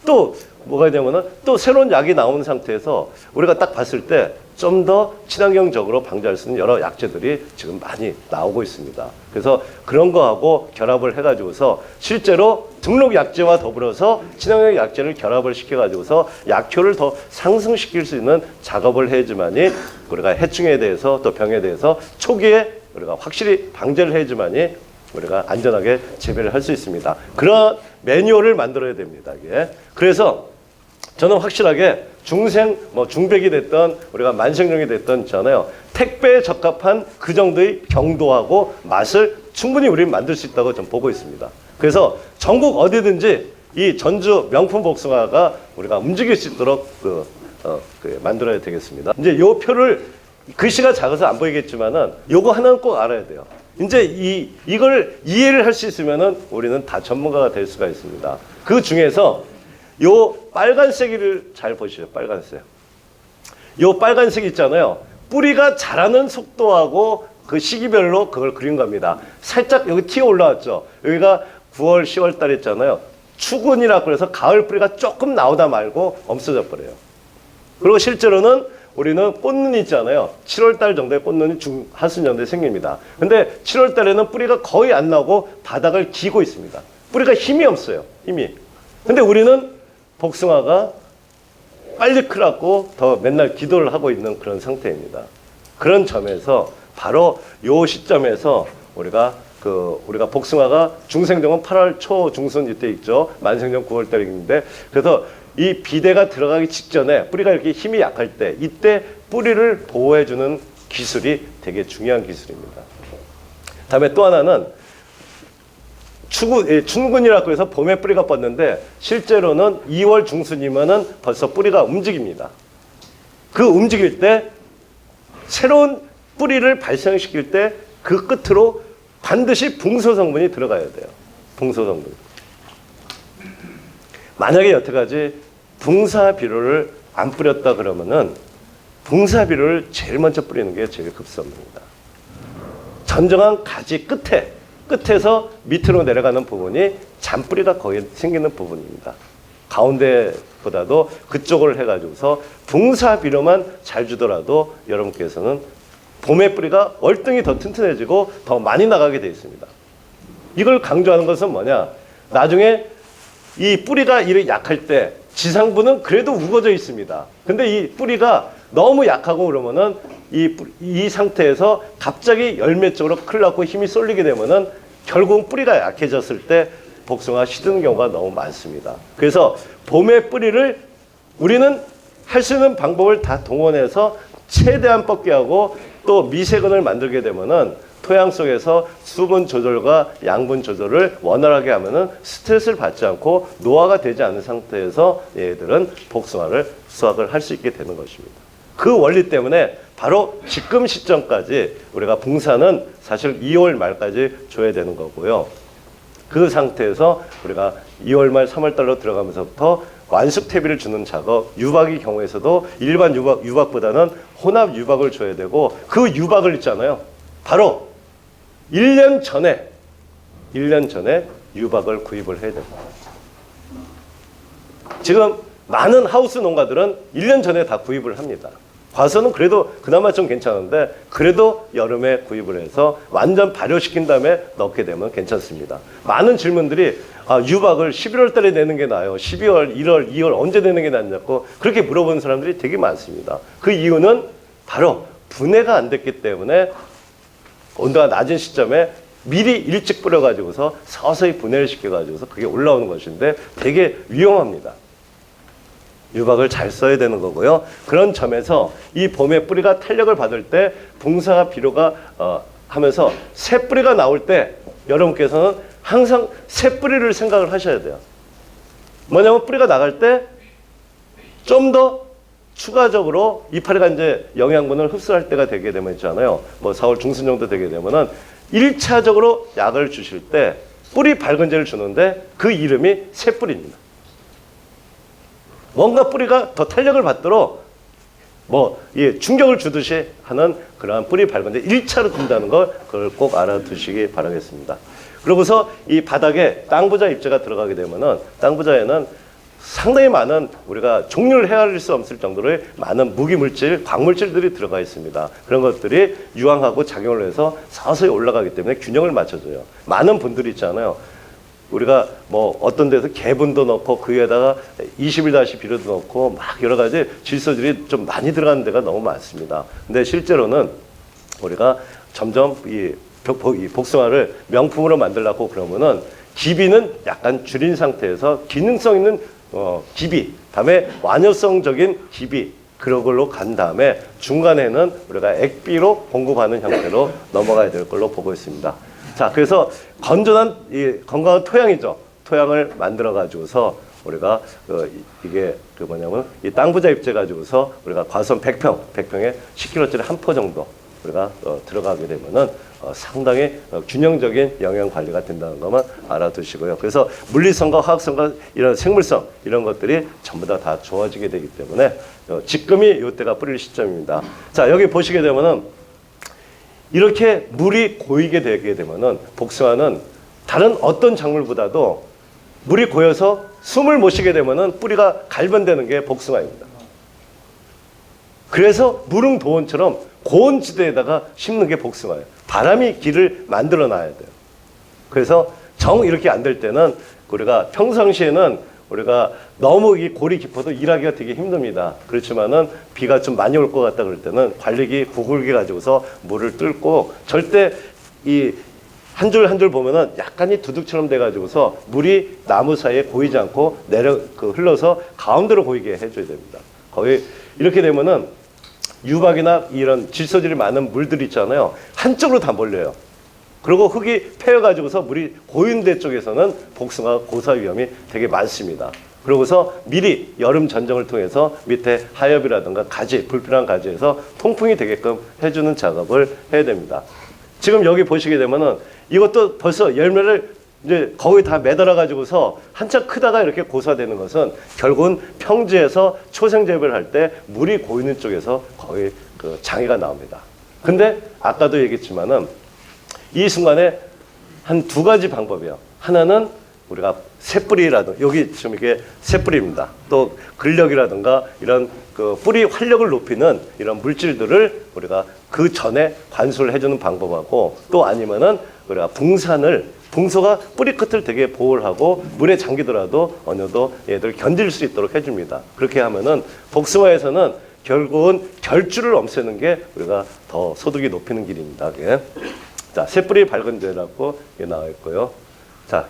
또 뭐가 되냐면은 또 새로운 약이 나오는 상태에서 우리가 딱 봤을 때 좀 더 친환경적으로 방지할 수 있는 여러 약재들이 지금 많이 나오고 있습니다. 그래서 그런 거하고 결합을 해가지고서 실제로 등록 약재와 더불어서 친환경 약재를 결합을 시켜가지고서 약효를 더 상승시킬 수 있는 작업을 해야지만이 우리가 해충에 대해서 또 병에 대해서 초기에 우리가 확실히 방제를 해야지만이 우리가 안전하게 재배를 할 수 있습니다. 그런 매뉴얼을 만들어야 됩니다. 이게. 그래서 저는 확실하게 중생, 중백이 됐던 우리가 만생령이 됐던 있잖아요. 택배에 적합한 그 정도의 경도하고 맛을 충분히 우리는 만들 수 있다고 좀 보고 있습니다. 그래서 전국 어디든지 이 전주 명품 복숭아가 우리가 움직일 수 있도록 만들어야 되겠습니다. 이제 요 표를 글씨가 작아서 안 보이겠지만은 요거 하나는 꼭 알아야 돼요. 이제 이걸 이해를 할 수 있으면은 우리는 다 전문가가 될 수가 있습니다. 그 중에서 요 빨간색을 잘 보시죠. 빨간색. 요 빨간색 있잖아요. 뿌리가 자라는 속도하고 그 시기별로 그걸 그린 겁니다. 살짝 여기 튀어 올라왔죠. 여기가 9월, 10월 달 했잖아요. 추근이라고 그래서 가을 뿌리가 조금 나오다 말고 없어져 버려요. 그리고 실제로는 우리는 꽃눈이 있잖아요. 7월 달 정도에 꽃눈이 하순 정도에 생깁니다. 근데 7월 달에는 뿌리가 거의 안 나오고 바닥을 기고 있습니다. 뿌리가 힘이 없어요. 힘이. 근데 우리는 복숭아가 빨리 크라고 더 맨날 기도를 하고 있는 그런 상태입니다. 그런 점에서 바로 요 시점에서 우리가 복숭아가 중생종은 8월 초 중순 이때 있죠. 만생종 9월 달에 있는데 그래서 이 비대가 들어가기 직전에 뿌리가 이렇게 힘이 약할 때 이때 뿌리를 보호해주는 기술이 되게 중요한 기술입니다. 다음에 또 하나는 춘근이라고 해서 봄에 뿌리가 뻗는데 실제로는 2월 중순이면은 벌써 뿌리가 움직입니다. 그 움직일 때 새로운 뿌리를 발생시킬 때 그 끝으로 반드시 붕소 성분이 들어가야 돼요. 붕소 성분. 만약에 여태까지 붕사비료를 안 뿌렸다 그러면은 붕사비료를 제일 먼저 뿌리는 게 제일 급선무입니다. 전정한 가지 끝에서 밑으로 내려가는 부분이 잔뿌리가 거의 생기는 부분입니다. 가운데보다도 그쪽을 해가지고서 붕사비료만 잘 주더라도 여러분께서는 봄의 뿌리가 월등히 더 튼튼해지고 더 많이 나가게 되어 있습니다. 이걸 강조하는 것은 뭐냐? 나중에 이 뿌리가 이렇게 약할 때 지상부는 그래도 우거져 있습니다. 근데 이 뿌리가 너무 약하고 그러면은 이 상태에서 갑자기 열매 쪽으로 클라고 힘이 쏠리게 되면은 결국 뿌리가 약해졌을 때 복숭아 시드는 경우가 너무 많습니다. 그래서 봄의 뿌리를 우리는 할 수 있는 방법을 다 동원해서 최대한 뻗게 하고 또 미세근을 만들게 되면은 토양 속에서 수분 조절과 양분 조절을 원활하게 하면은 스트레스를 받지 않고 노화가 되지 않은 상태에서 얘들은 복숭아를 수확을 할 수 있게 되는 것입니다. 그 원리 때문에 바로 지금 시점까지 우리가 붕사는 사실 2월 말까지 줘야 되는 거고요. 그 상태에서 우리가 2월 말 3월 달로 들어가면서부터 완숙 퇴비를 주는 작업, 유박의 경우에서도 일반 유박보다는 혼합 유박을 줘야 되고 그 유박을 있잖아요. 바로 1년 전에 유박을 구입을 해야 됩니다. 지금 많은 하우스 농가들은 1년 전에 다 구입을 합니다. 과수는 그래도 그나마 좀 괜찮은데 그래도 여름에 구입을 해서 완전 발효시킨 다음에 넣게 되면 괜찮습니다. 많은 질문들이 유박을 11월 달에 내는 게 나아요. 12월, 1월, 2월 언제 내는 게 낫냐고 그렇게 물어보는 사람들이 되게 많습니다. 그 이유는 바로 분해가 안 됐기 때문에 온도가 낮은 시점에 미리 일찍 뿌려가지고서 서서히 분해를 시켜가지고서 그게 올라오는 것인데 되게 위험합니다. 유박을 잘 써야 되는 거고요. 그런 점에서 이 봄에 뿌리가 탄력을 받을 때 붕사가 비료가 하면서 새 뿌리가 나올 때 여러분께서는 항상 새 뿌리를 생각을 하셔야 돼요. 뭐냐면 뿌리가 나갈 때 좀 더 추가적으로 이파리가 이제 영양분을 흡수할 때가 되게 되면 있잖아요. 뭐 4월 중순 정도 되게 되면은 1차적으로 약을 주실 때 뿌리 밝은제를 주는데 그 이름이 새 뿌리입니다. 뭔가 뿌리가 더 탄력을 받도록 충격을 주듯이 하는 그러한 뿌리 밝은제 1차로 든다는 걸 그걸 꼭 알아두시기 바라겠습니다. 그러고서 이 바닥에 땅부자 입자가 들어가게 되면은 땅부자에는 상당히 많은 우리가 종류를 헤아릴 수 없을 정도로의 많은 무기물질, 광물질들이 들어가 있습니다. 그런 것들이 유황하고 작용을 해서 서서히 올라가기 때문에 균형을 맞춰줘요. 많은 분들이 있잖아요. 우리가 뭐 어떤 데서 개분도 넣고 그 위에다가 21-비료도 넣고 막 여러 가지 질소들이 좀 많이 들어가는 데가 너무 많습니다. 근데 실제로는 우리가 점점 이 복숭아를 명품으로 만들려고 그러면은 기비는 약간 줄인 상태에서 기능성 있는 기비, 다음에 완효성적인 기비 그런 걸로 간 다음에 중간에는 우리가 액비로 공급하는 형태로 넘어가야 될 걸로 보고 있습니다. 자, 그래서 건전한 건강한 토양이죠. 토양을 만들어 가지고서 우리가 이게 뭐냐면 이 땅 부자 입재 가지고서 우리가 과수원 100평에 10kg짜리 한 포 정도 우리가 들어가게 되면은 상당히 균형적인 영양 관리가 된다는 것만 알아두시고요. 그래서 물리성과 화학성과 이런 생물성 이런 것들이 전부 다 좋아지게 되기 때문에 지금이 이때가 뿌릴 시점입니다. 자, 여기 보시게 되면은 이렇게 물이 고이게 되게 되면은 복숭아는 다른 어떤 작물보다도 물이 고여서 숨을 못 쉬게 되면은 뿌리가 갈변되는 게 복숭아입니다. 그래서 무릉도원처럼 고온 지대에다가 심는 게 복숭아예요. 바람이 길을 만들어 놔야 돼요. 그래서 정 이렇게 안 될 때는 우리가 평상시에는 우리가 너무 이 골이 깊어도 일하기가 되게 힘듭니다. 그렇지만은 비가 좀 많이 올 것 같다 그럴 때는 관리기 구글기 가지고서 물을 뚫고 절대 이 한 줄 한 줄 보면은 약간이 두둑처럼 돼 가지고서 물이 나무 사이에 고이지 않고 흘러서 가운데로 고이게 해줘야 됩니다. 거의 이렇게 되면은 유박이나 이런 질소질이 많은 물들 있잖아요. 한쪽으로 다 몰려요. 그리고 흙이 패여가지고서 물이 고인 데 쪽에서는 복숭아 고사 위험이 되게 많습니다. 그러고서 미리 여름 전정을 통해서 밑에 하엽이라든가 가지, 불필요한 가지에서 통풍이 되게끔 해주는 작업을 해야 됩니다. 지금 여기 보시게 되면은 이것도 벌써 열매를 이제 거의 다 매달아 가지고서 한참 크다가 이렇게 고사되는 것은 결국은 평지에서 초생 재배를 할 때 물이 고이는 쪽에서 거의 그 장애가 나옵니다. 근데 아까도 얘기했지만은 이 순간에 한 두 가지 방법이에요. 하나는 우리가 새뿌리라든가 여기 지금 이게 새뿌리입니다. 또 근력이라든가 이런 그 뿌리 활력을 높이는 이런 물질들을 우리가 그 전에 관수를 해주는 방법하고 또 아니면은 우리가 붕소가 뿌리 끝을 되게 보호를 하고 물에 잠기더라도 어느 정도 얘들 견딜 수 있도록 해줍니다. 그렇게 하면은 복숭아에서는 결국은 결주를 없애는 게 우리가 더 소득이 높이는 길입니다. 이게. 자, 새뿌리 밝은 데라고 나와 있고요. 자,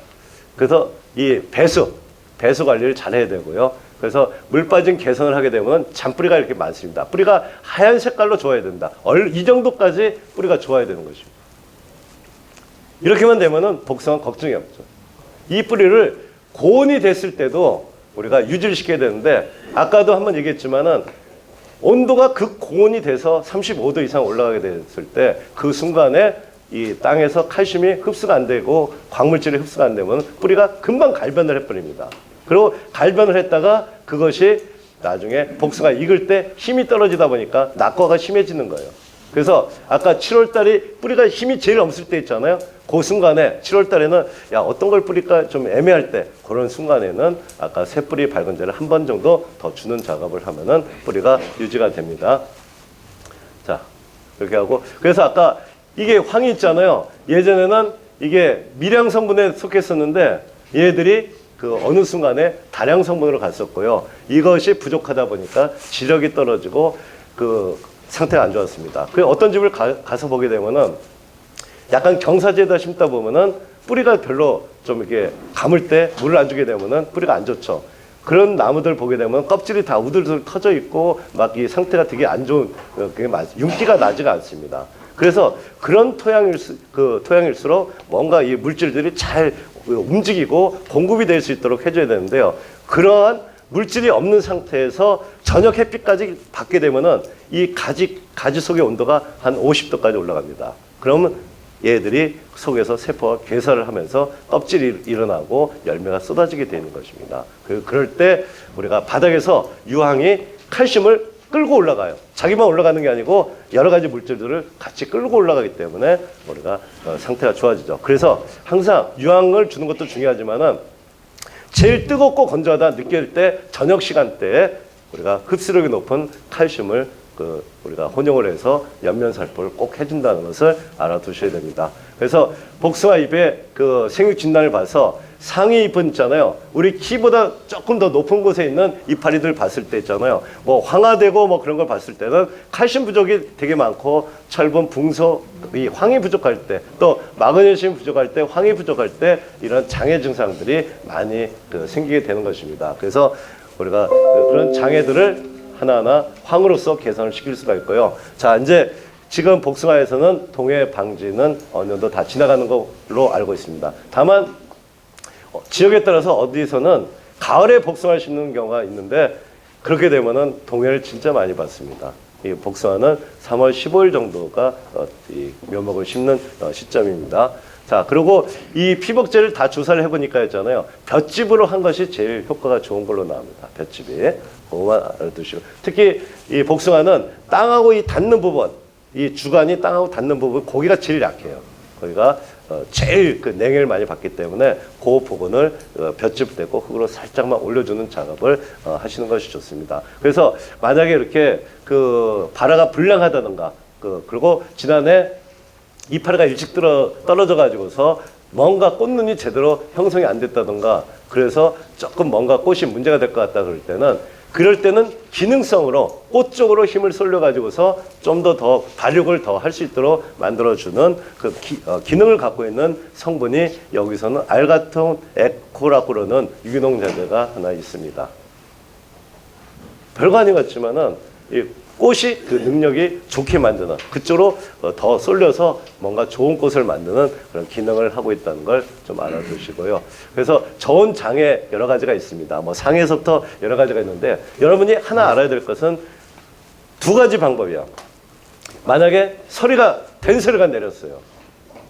그래서 이 배수 관리를 잘 해야 되고요. 그래서 물 빠진 개선을 하게 되면 잔뿌리가 이렇게 많습니다. 뿌리가 하얀 색깔로 좋아야 된다. 이 정도까지 뿌리가 좋아야 되는 것입니다. 이렇게만 되면은 복숭아 걱정이 없죠. 이 뿌리를 고온이 됐을 때도 우리가 유지를 시켜야 되는데 아까도 한번 얘기했지만은 온도가 극고온이 돼서 35도 이상 올라가게 됐을 때 그 순간에 이 땅에서 칼슘이 흡수가 안 되고 광물질이 흡수가 안 되면 뿌리가 금방 갈변을 해버립니다. 그리고 갈변을 했다가 그것이 나중에 복숭아 익을 때 힘이 떨어지다 보니까 낙과가 심해지는 거예요. 그래서 아까 7월달이 뿌리가 힘이 제일 없을 때 있잖아요. 그 순간에 7월달에는 야 어떤 걸 뿌릴까 좀 애매할 때 그런 순간에는 아까 새뿌리 밝은 데를 한 번 정도 더 주는 작업을 하면은 뿌리가 유지가 됩니다. 자 이렇게 하고 그래서 아까 이게 황이 있잖아요. 예전에는 이게 미량 성분에 속했었는데 얘들이 그 어느 순간에 다량 성분으로 갔었고요. 이것이 부족하다 보니까 지력이 떨어지고 그 상태가 안 좋았습니다. 그 어떤 집을 가서 보게 되면은 약간 경사지에다 심다 보면은 뿌리가 별로 좀 이렇게 감을 때 물을 안 주게 되면은 뿌리가 안 좋죠. 그런 나무들 보게 되면 껍질이 다 우들우들 터져 있고 막 이 상태가 되게 안 좋은 그게 윤기가 나지가 않습니다. 그래서 그런 토양일수록 뭔가 이 물질들이 잘 움직이고 공급이 될 수 있도록 해줘야 되는데요. 그러한 물질이 없는 상태에서 저녁 햇빛까지 받게 되면은 이 가지 속의 온도가 한 50도까지 올라갑니다. 그러면 얘들이 속에서 세포가 괴사를 하면서 껍질이 일어나고 열매가 쏟아지게 되는 것입니다. 그럴 때 우리가 바닥에서 유황이 칼슘을 끌고 올라가요. 자기만 올라가는 게 아니고 여러 가지 물질들을 같이 끌고 올라가기 때문에 우리가 상태가 좋아지죠. 그래서 항상 유황을 주는 것도 중요하지만은 제일 뜨겁고 건조하다 느낄 때 저녁 시간대에 우리가 흡수력이 높은 칼슘을 우리가 혼용을 해서 연면살포를 꼭 해준다는 것을 알아두셔야 됩니다. 그래서 복숭아 잎의 그 생육 진단을 봐서 상위 잎은 있잖아요. 우리 키보다 조금 더 높은 곳에 있는 이파리들 봤을 때 있잖아요. 뭐 황화되고 뭐 그런 걸 봤을 때는 칼슘 부족이 되게 많고 철분, 붕소, 이 황이 부족할 때, 또 마그네슘 부족할 때, 황이 부족할 때 이런 장애 증상들이 많이 생기게 되는 것입니다. 그래서 우리가 그런 장애들을 하나하나 황으로서 개선을 시킬 수가 있고요. 자, 이제 지금 복숭아에서는 동해 방지는 어느 정도 다 지나가는 걸로 알고 있습니다. 다만 지역에 따라서 어디서는 가을에 복숭아를 심는 경우가 있는데 그렇게 되면은 동해를 진짜 많이 받습니다. 이 복숭아는 3월 15일 정도가 이 묘목을 심는 시점입니다. 자, 그리고 이 피복제를 다 조사를 해보니까 했잖아요. 볏짚으로 한 것이 제일 효과가 좋은 걸로 나옵니다. 볏짚이. 그거만 알아두시고. 특히 이 복숭아는 땅하고 이 닿는 부분, 이 주간이 땅하고 닿는 부분, 거기가 제일 약해요. 거기가 제일 그 냉해를 많이 받기 때문에 그 부분을 볏짚 대고 흙으로 살짝만 올려주는 작업을 하시는 것이 좋습니다. 그래서 만약에 이렇게 그 발화가 불량하다든가 그리고 지난해 이파리가 일찍 떨어져 가지고서 뭔가 꽃눈이 제대로 형성이 안 됐다든가 그래서 조금 뭔가 꽃이 문제가 될 것 같다 그럴 때는 기능성으로 꽃 쪽으로 힘을 쏠려 가지고서 좀 더 발육을 더 할 수 있도록 만들어주는 그 기능을 갖고 있는 성분이 여기서는 알가톤 에코라고 그러는 유기농 자재가 하나 있습니다. 별거 아닌 것 같지만은 이 꽃이 그 능력이 좋게 만드는 그쪽으로 더 쏠려서 뭔가 좋은 꽃을 만드는 그런 기능을 하고 있다는 걸 좀 알아두시고요. 그래서 저온 장애 여러 가지가 있습니다. 뭐 상에서부터 여러 가지가 있는데 여러분이 하나 알아야 될 것은 두 가지 방법이야. 만약에 된소리가 내렸어요.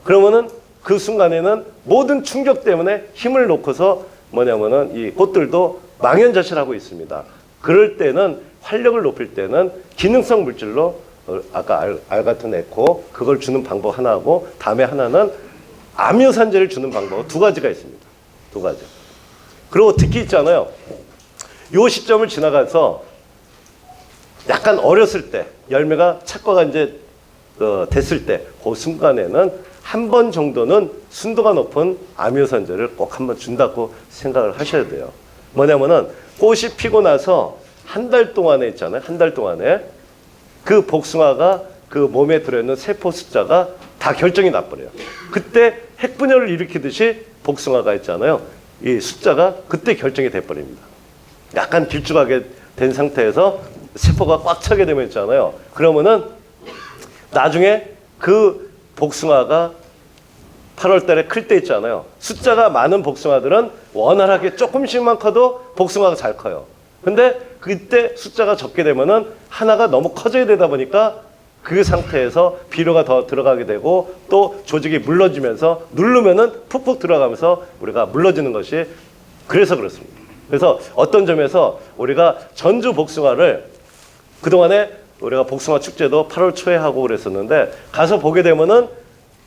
그러면은 그 순간에는 모든 충격 때문에 힘을 놓고서 뭐냐면은 이 꽃들도 망연자실하고 있습니다. 그럴 때는 활력을 높일 때는 기능성 물질로 아까 알가톤 에코 그걸 주는 방법 하나하고 다음에 하나는 아미노산제를 주는 방법 두 가지가 있습니다. 두 가지. 그리고 특히 있잖아요. 요 시점을 지나가서 약간 어렸을 때 열매가 착과가 이제 됐을 때 그 순간에는 한 번 정도는 순도가 높은 아미노산제를 꼭 한번 준다고 생각을 하셔야 돼요. 뭐냐면은 꽃이 피고 나서 한 달 동안에 있잖아요. 한 달 동안에 그 복숭아가 그 몸에 들어있는 세포 숫자가 다 결정이 나버려요. 그때 핵분열을 일으키듯이 복숭아가 있잖아요. 이 숫자가 그때 결정이 돼버립니다. 약간 길쭉하게 된 상태에서 세포가 꽉 차게 되면 있잖아요. 그러면은 나중에 그 복숭아가 8월 달에 클 때 있잖아요. 숫자가 많은 복숭아들은 원활하게 조금씩만 커도 복숭아가 잘 커요. 근데 그때 숫자가 적게 되면은 하나가 너무 커져야 되다 보니까 그 상태에서 비료가 더 들어가게 되고 또 조직이 물러지면서 누르면은 푹푹 들어가면서 우리가 물러지는 것이 그래서 그렇습니다. 그래서 어떤 점에서 우리가 전주 복숭아를 그동안에 우리가 복숭아 축제도 8월 초에 하고 그랬었는데 가서 보게 되면은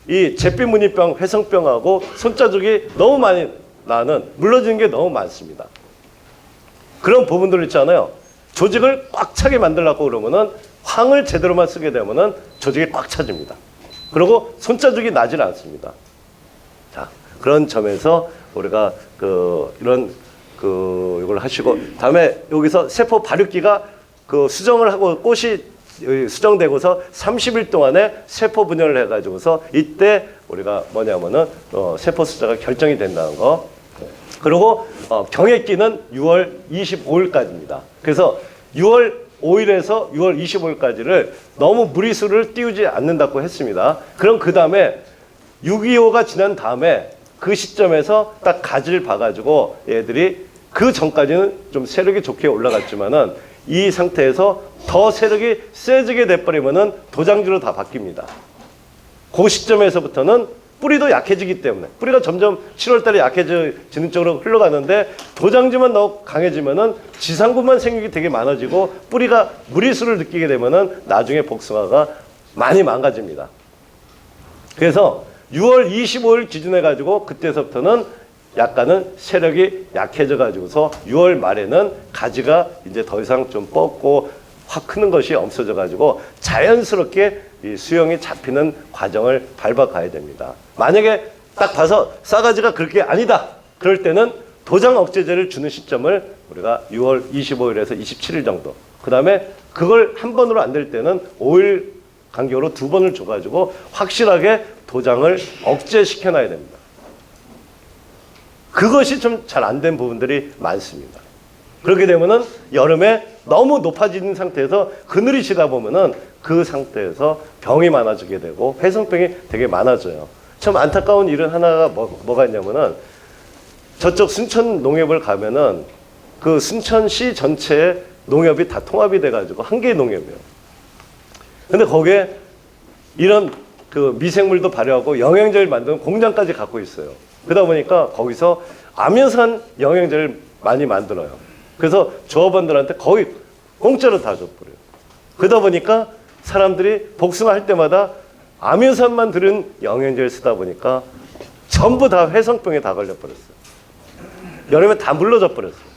이 잿빛 무늬병, 회성병하고 손자국이 너무 많이 나는 물러지는 게 너무 많습니다. 그런 부분들 있잖아요. 조직을 꽉 차게 만들려고 그러면은 황을 제대로만 쓰게 되면은 조직이 꽉 차집니다. 그리고 손자국이 나질 않습니다. 자, 그런 점에서 우리가 이걸 하시고 다음에 여기서 세포 발육기가 수정을 하고 꽃이 수정되고서 30일 동안에 세포 분열을 해가지고서 이때 우리가 뭐냐면은 세포 숫자가 결정이 된다는 거. 그리고 경액기는 6월 25일까지입니다. 그래서 6월 5일에서 6월 25일까지를 너무 무리수를 띄우지 않는다고 했습니다. 그럼 그 다음에 6.25가 지난 다음에 그 시점에서 딱 가지를 봐가지고 얘들이 그 전까지는 좀 세력이 좋게 올라갔지만은 이 상태에서 더 세력이 세지게 돼버리면은 도장지로 다 바뀝니다. 그 시점에서부터는 뿌리도 약해지기 때문에 뿌리가 점점 7월달에 약해지는 쪽으로 흘러가는데 도장지만 더 강해지면은 지상구만 생육이 되게 많아지고 뿌리가 무리수를 느끼게 되면은 나중에 복숭아가 많이 망가집니다. 그래서 6월 25일 기준해 가지고 그때서부터는 약간은 세력이 약해져 가지고서 6월 말에는 가지가 이제 더 이상 좀 뻗고 확 크는 것이 없어져 가지고 자연스럽게 이 수영이 잡히는 과정을 밟아 가야 됩니다. 만약에 딱 봐서 싸가지가 그렇게 아니다. 그럴 때는 도장 억제제를 주는 시점을 우리가 6월 25일에서 27일 정도. 그 다음에 그걸 한 번으로 안 될 때는 5일 간격으로 2번을 줘가지고 확실하게 도장을 억제시켜 놔야 됩니다. 그것이 좀 잘 안 된 부분들이 많습니다. 그렇게 되면은 여름에 너무 높아지는 상태에서 그늘이 지다 보면은 그 상태에서 병이 많아지게 되고 회성병이 되게 많아져요. 참 안타까운 일은 하나가 뭐가 있냐면은 저쪽 순천 농협을 가면은 그 순천시 전체에 농협이 다 통합이 돼가지고 한 개의 농협이에요. 근데 거기에 이런 그 미생물도 발효하고 영양제를 만드는 공장까지 갖고 있어요. 그러다 보니까 거기서 아미노산 영양제를 많이 만들어요. 그래서 조합원들한테 거의 공짜로 다 줘버려요. 그러다 보니까 사람들이 복숭아 할 때마다 아미노산만 들은 영양제를 쓰다 보니까 전부 다 회성병에 다 걸려버렸어요. 여름에 다 물러져 버렸어요.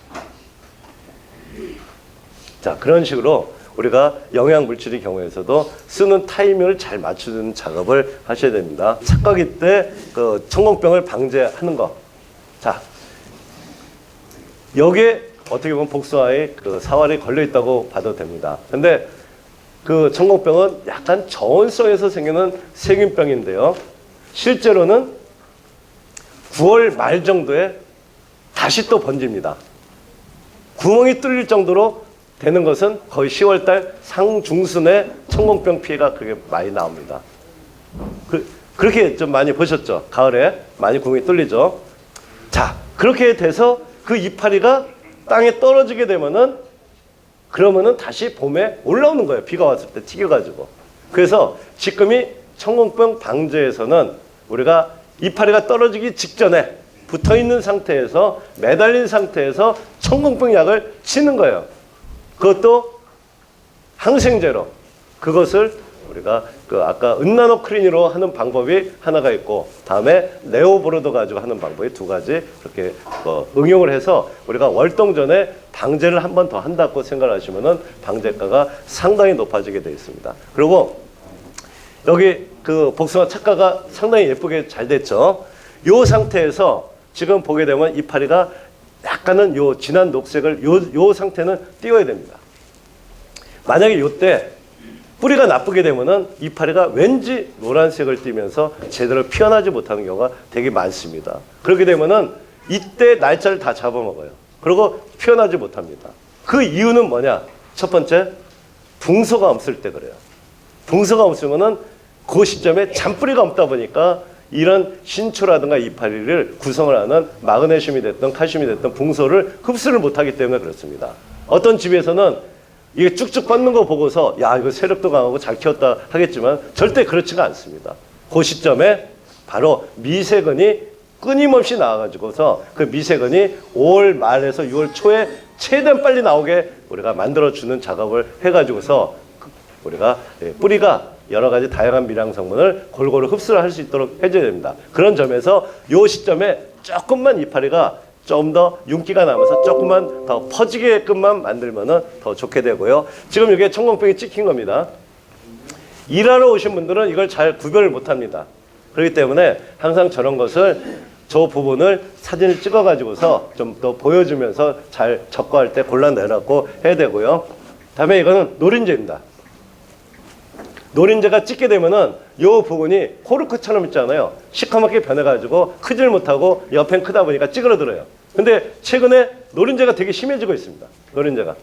자, 그런 식으로 우리가 영양물질의 경우에서도 쓰는 타이밍을 잘 맞추는 작업을 하셔야 됩니다. 착각이 때 그 청공병을 방제하는 거. 자, 여기에 어떻게 보면 복숭아의 그 사활이 걸려 있다고 봐도 됩니다. 근데 그 청공병은 약간 저온성에서 생기는 세균병인데요. 실제로는 9월 말 정도에 다시 또 번집니다. 구멍이 뚫릴 정도로 되는 것은 거의 10월달 상중순에 청공병 피해가 그렇게 많이 나옵니다. 그렇게 좀 많이 보셨죠? 가을에 많이 구멍이 뚫리죠? 자, 그렇게 돼서 그 이파리가 땅에 떨어지게 되면은 그러면은 다시 봄에 올라오는 거예요. 비가 왔을 때 튀겨가지고. 그래서 지금이 청공병 방제에서는 우리가 이파리가 떨어지기 직전에 붙어있는 상태에서 매달린 상태에서 청공병 약을 치는 거예요. 그것도 항생제로. 그것을 우리가 그 아까 은나노크린으로 하는 방법이 하나가 있고 다음에 네오브로도 가지고 하는 방법이 두 가지 그렇게 응용을 해서 우리가 월동전에 방제를 한 번 더 한다고 생각하시면은 방제가가 상당히 높아지게 되어 있습니다. 그리고 여기 그 복숭아 착가가 상당히 예쁘게 잘 됐죠. 이 상태에서 지금 보게 되면 이파리가 약간은 요 진한 녹색을 요 상태는 띄워야 됩니다. 만약에 요때 뿌리가 나쁘게 되면은 이파리가 왠지 노란색을 띠면서 제대로 피어나지 못하는 경우가 되게 많습니다. 그렇게 되면은 이때 날짜를 다 잡아먹어요. 그리고 피어나지 못합니다. 그 이유는 뭐냐? 첫 번째, 붕소가 없을 때 그래요. 붕소가 없으면은 그 시점에 잔뿌리가 없다 보니까 이런 신초라든가 이파리를 구성을 하는 마그네슘이 됐든 칼슘이 됐든 붕소를 흡수를 못하기 때문에 그렇습니다. 어떤 집에서는 이게 쭉쭉 뻗는 거 보고서 야 이거 세력도 강하고 잘 키웠다 하겠지만 절대 그렇지가 않습니다. 그 시점에 바로 미세근이 끊임없이 나와가지고서 그 미세근이 5월 말에서 6월 초에 최대한 빨리 나오게 우리가 만들어주는 작업을 해가지고서 우리가 뿌리가 여러 가지 다양한 미량 성분을 골고루 흡수를 할 수 있도록 해줘야 됩니다. 그런 점에서 이 시점에 조금만 이파리가 좀 더 윤기가 나면서 조금만 더 퍼지게끔만 만들면은 더 좋게 되고요. 지금 이게 청공병이 찍힌 겁니다. 일하러 오신 분들은 이걸 잘 구별을 못 합니다. 그렇기 때문에 항상 저런 것을 저 부분을 사진을 찍어 가지고서 좀 더 보여주면서 잘 적과할 때 골라내라고 해야 되고요. 다음에 이거는 노린재입니다. 노린재가 찍게 되면은 요 부분이 코르크처럼 있잖아요. 시커멓게 변해가지고 크질 못하고 옆엔 크다 보니까 찌그러들어요. 근데 최근에 노린재가 되게 심해지고 있습니다. 노린재가.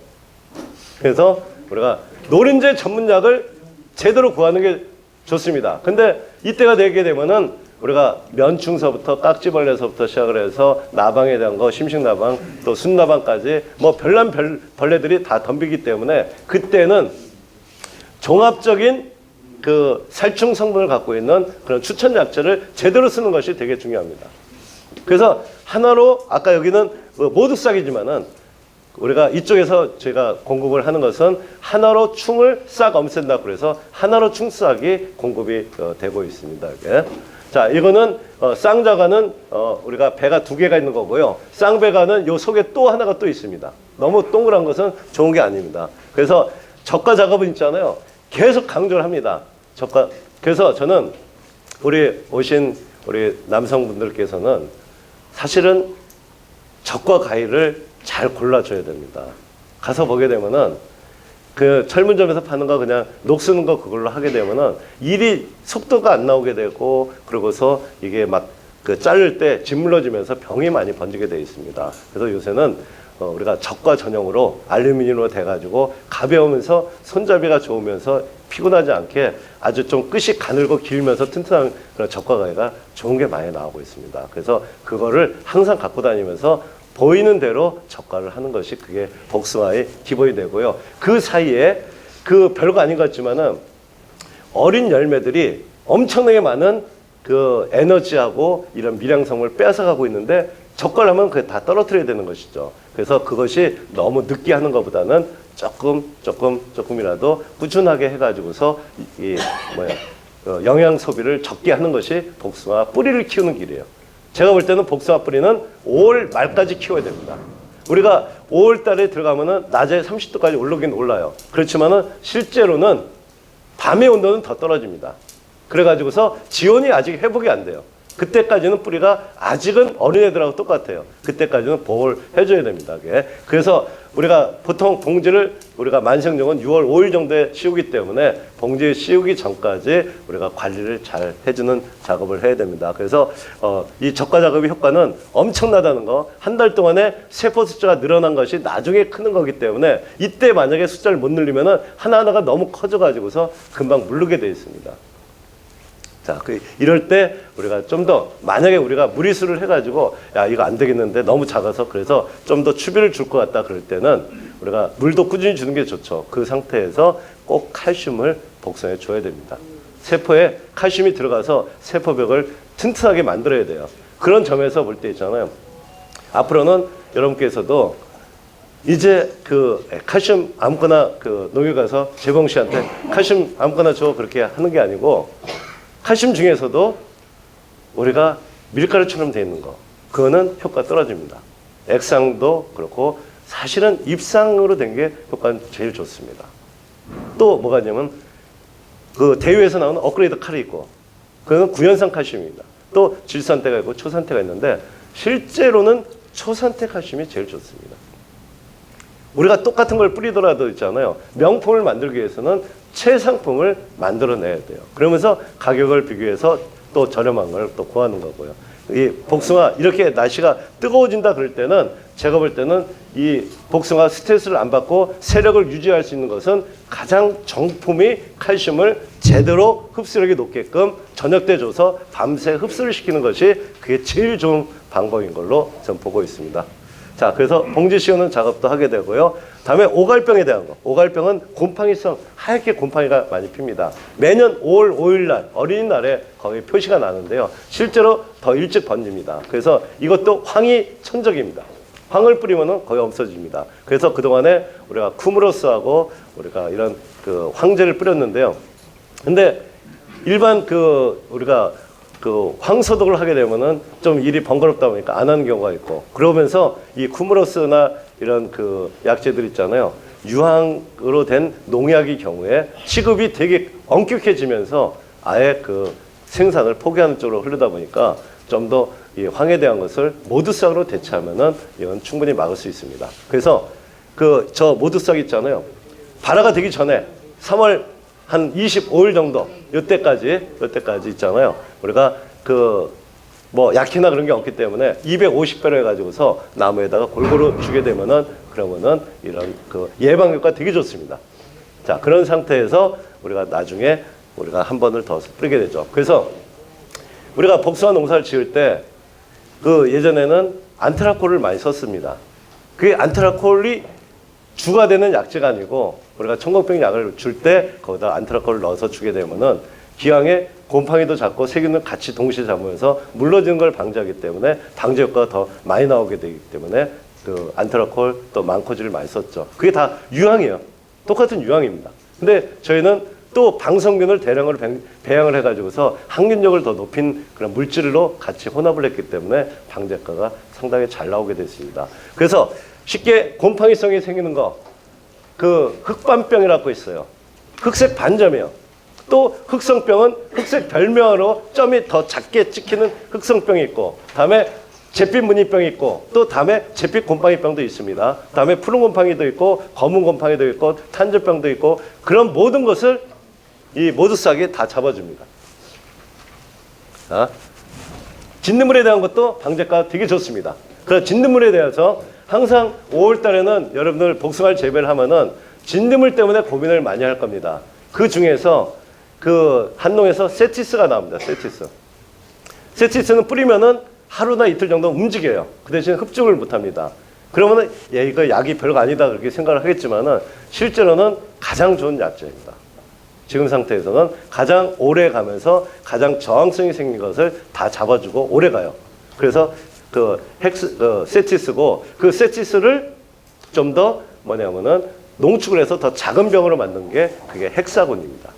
그래서 우리가 노린재 전문약을 제대로 구하는 게 좋습니다. 근데 이때가 되게 되면은 우리가 면충서부터 깍지벌레서부터 시작을 해서 나방에 대한 거, 심식나방, 또 순나방까지 뭐 별난 벌레들이 다 덤비기 때문에 그때는 종합적인 그 살충 성분을 갖고 있는 그런 추천 약재를 제대로 쓰는 것이 되게 중요합니다. 그래서 하나로 아까 여기는 모두 싹이지만은 우리가 이쪽에서 제가 공급을 하는 것은 하나로 충을 싹 없앤다 그래서 하나로 충싹이 공급이 되고 있습니다. 이게. 자, 이거는 쌍자가는 우리가 배가 두 개가 있는 거고요. 쌍배가는 요 속에 또 하나가 또 있습니다. 너무 동그란 것은 좋은 게 아닙니다. 그래서 적과 작업은 있잖아요. 계속 강조를 합니다. 적과. 그래서 저는 우리 오신 우리 남성분들께서는 사실은 적과 가위를 잘 골라줘야 됩니다. 가서 보게 되면은 그 철문점에서 파는 거 그냥 녹 쓰는 거 그걸로 하게 되면은 일이 속도가 안 나오게 되고 그러고서 이게 막 그 자를 때 짓물러지면서 병이 많이 번지게 되어 있습니다. 그래서 요새는 우리가 적과 전용으로 알루미늄으로 돼가지고 가벼우면서 손잡이가 좋으면서 피곤하지 않게 아주 좀 끝이 가늘고 길면서 튼튼한 그런 적과 가위가 좋은 게 많이 나오고 있습니다. 그래서 그거를 항상 갖고 다니면서 보이는 대로 적과를 하는 것이 그게 복숭아의 기본이 되고요. 그 사이에 그 별거 아닌 것 같지만은 어린 열매들이 엄청나게 많은 그 에너지하고 이런 미량성을 빼앗아가고 있는데 적과를 하면 그게 다 떨어뜨려야 되는 것이죠. 그래서 그것이 너무 늦게 하는 것보다는 조금이라도 꾸준하게 해가지고서 영양 소비를 적게 하는 것이 복숭아 뿌리를 키우는 길이에요. 제가 볼 때는 복숭아 뿌리는 5월 말까지 키워야 됩니다. 우리가 5월 달에 들어가면은 낮에 30도까지 올라오긴 올라요. 그렇지만은 실제로는 밤의 온도는 더 떨어집니다. 그래가지고서 지온이 아직 회복이 안 돼요. 그때까지는 뿌리가 아직은 어린애들하고 똑같아요. 그때까지는 보호를 해줘야 됩니다. 그래서 우리가 보통 봉지를 우리가 만생종은 6월 5일 정도에 씌우기 때문에 봉지 씌우기 전까지 우리가 관리를 잘 해주는 작업을 해야 됩니다. 그래서 이 적과 작업의 효과는 엄청나다는 거, 한 달 동안에 세포 숫자가 늘어난 것이 나중에 크는 거기 때문에 이때 만약에 숫자를 못 늘리면은 하나하나가 너무 커져가지고서 금방 물르게 되어 있습니다. 자, 이럴 때 우리가 좀 더 만약에 우리가 무리수를 해가지고 야 이거 안 되겠는데 너무 작아서 그래서 좀 더 추비를 줄 것 같다 그럴 때는 우리가 물도 꾸준히 주는 게 좋죠. 그 상태에서 꼭 칼슘을 복숭아에 줘야 됩니다. 세포에 칼슘이 들어가서 세포벽을 튼튼하게 만들어야 돼요. 그런 점에서 볼 때 있잖아요. 앞으로는 여러분께서도 이제 그 칼슘 아무거나 그 농협 가서 재봉 씨한테 칼슘 아무거나 줘 그렇게 하는 게 아니고 칼슘 중에서도 우리가 밀가루처럼 되어 있는 거 그거는 효과 떨어집니다. 액상도 그렇고 사실은 입상으로 된 게 효과는 제일 좋습니다. 또 뭐가 있냐면 그 대유에서 나오는 업그레이드 칼이 있고 그거는 구연산 칼슘입니다. 또 질산태가 있고 초산태가 있는데 실제로는 초산태 칼슘이 제일 좋습니다. 우리가 똑같은 걸 뿌리더라도 있잖아요. 명품을 만들기 위해서는 최상품을 만들어내야 돼요. 그러면서 가격을 비교해서 또 저렴한 걸 또 구하는 거고요. 이 복숭아 이렇게 날씨가 뜨거워진다 그럴 때는 제가 볼 때는 이 복숭아 스트레스를 안 받고 세력을 유지할 수 있는 것은 가장 정품이 칼슘을 제대로 흡수력이 높게끔 저녁 때 줘서 밤새 흡수를 시키는 것이 그게 제일 좋은 방법인 걸로 저는 보고 있습니다. 자, 그래서 봉지 씌우는 작업도 하게 되고요. 다음에 오갈병에 대한 거. 오갈병은 곰팡이성 하얗게 곰팡이가 많이 핍니다. 매년 5월 5일 날 어린이날에 거의 표시가 나는데요. 실제로 더 일찍 번집니다. 그래서 이것도 황이 천적입니다. 황을 뿌리면은 거의 없어집니다. 그래서 그동안에 우리가 쿠무로스하고 우리가 이런 그 황제를 뿌렸는데요. 근데 일반 우리가 황소독을 하게 되면은 좀 일이 번거롭다 보니까 안 하는 경우가 있고 그러면서 이 쿠무로스나 이런 약재들 있잖아요. 유황으로 된 농약의 경우에 취급이 되게 엄격해지면서 아예 생산을 포기하는 쪽으로 흐르다 보니까 좀 더 이 황에 대한 것을 모두싹으로 대체하면은 이건 충분히 막을 수 있습니다. 그래서 저 모두싹 있잖아요. 발화가 되기 전에 3월 한 25일 정도 이때까지 있잖아요. 우리가 약해나 그런 게 없기 때문에 250배로 해가지고서 나무에다가 골고루 주게 되면은 그러면은 이런 예방 효과 되게 좋습니다. 자, 그런 상태에서 우리가 나중에 우리가 한 번을 더 뿌리게 되죠. 그래서 우리가 복숭아 농사를 지을 때 예전에는 안트라콜을 많이 썼습니다. 그게 안트라콜이 주가 되는 약재가 아니고 우리가 청국병 약을 줄 때 거기다 안트라콜을 넣어서 주게 되면은 기왕에 곰팡이도 잡고 세균을 같이 동시에 잡으면서 물러지는 걸 방지하기 때문에 방제 효과가 더 많이 나오게 되기 때문에 그 안트라콜 또 망코질을 많이 썼죠. 그게 다 유황이에요. 똑같은 유황입니다. 근데 저희는 또 방성균을 대량으로 배양을 해가지고서 항균력을 더 높인 그런 물질로 같이 혼합을 했기 때문에 방제가가 상당히 잘 나오게 됐습니다. 그래서 쉽게 곰팡이성이 생기는 거, 그 흑반병이라고 있어요. 흑색 반점이에요. 또 흑성병은 흑색 별명으로 점이 더 작게 찍히는 흑성병이 있고, 다음에 잿빛 무늬병이 있고, 또 다음에 잿빛 곰팡이병도 있습니다. 다음에 푸른 곰팡이도 있고, 검은 곰팡이도 있고, 탄저병도 있고, 그런 모든 것을 이 모두싹이 다 잡아줍니다. 자, 진드물에 대한 것도 방제가 되게 좋습니다. 그래서 진드물에 대해서 항상 5월 달에는 여러분들 복숭아를 재배를 하면은 진드물 때문에 고민을 많이 할 겁니다. 그 중에서 그 한농에서 세티스가 나옵니다. 세티스. 세티스는 뿌리면은 하루나 이틀 정도 움직여요. 그 대신 흡죽을 못 합니다. 그러면은 이거 약이 별거 아니다 그렇게 생각을 하겠지만은 실제로는 가장 좋은 약재입니다. 지금 상태에서는 가장 오래 가면서 가장 저항성이 생긴 것을 다 잡아주고 오래 가요. 그래서 세티스고, 그 세티스를 좀 더 뭐냐면은 농축을 해서 더 작은 병으로 만든 게 그게 헥사곤입니다.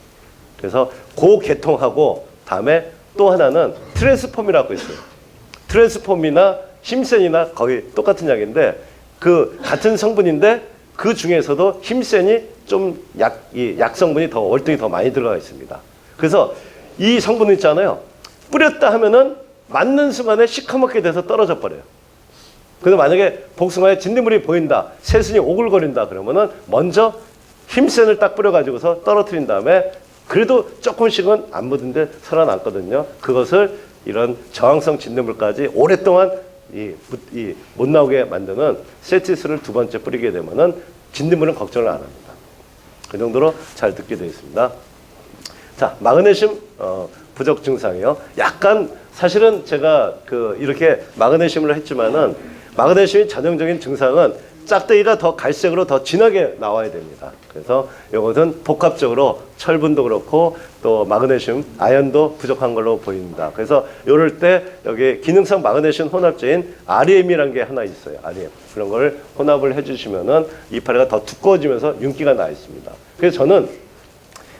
그래서 고계통하고 다음에 또 하나는 트랜스폼이라고 있어요. 트랜스폼이나 힘센이나 거의 똑같은 약인데 그 같은 성분인데 그 중에서도 힘센이 좀 약성분이 더 월등히 더 많이 들어가 있습니다. 그래서 이 성분 있잖아요. 뿌렸다 하면은 맞는 순간에 시커멓게 돼서 떨어져 버려요. 그래서 만약에 복숭아에 진드물이 보인다, 새순이 오글거린다 그러면은 먼저 힘센을 딱 뿌려가지고서 떨어뜨린 다음에 그래도 조금씩은 안 묻은데 살아남거든요. 그것을 이런 저항성 진드물까지 오랫동안 못 나오게 만드는 세티스를 두 번째 뿌리게 되면은 진드물은 걱정을 안 합니다. 그 정도로 잘 듣게 되어 있습니다. 자, 마그네슘 부족 증상이요. 약간 사실은 제가 이렇게 마그네슘을 했지만은 마그네슘의 전형적인 증상은 짝대기가 더 갈색으로 더 진하게 나와야 됩니다. 그래서 이것은 복합적으로 철분도 그렇고 또 마그네슘, 아연도 부족한 걸로 보입니다. 그래서 이럴 때 여기 기능성 마그네슘 혼합제인 REM이라는 게 하나 있어요. REM. 그런 걸 혼합을 해주시면은 이파리가 더 두꺼워지면서 윤기가 나 있습니다. 그래서 저는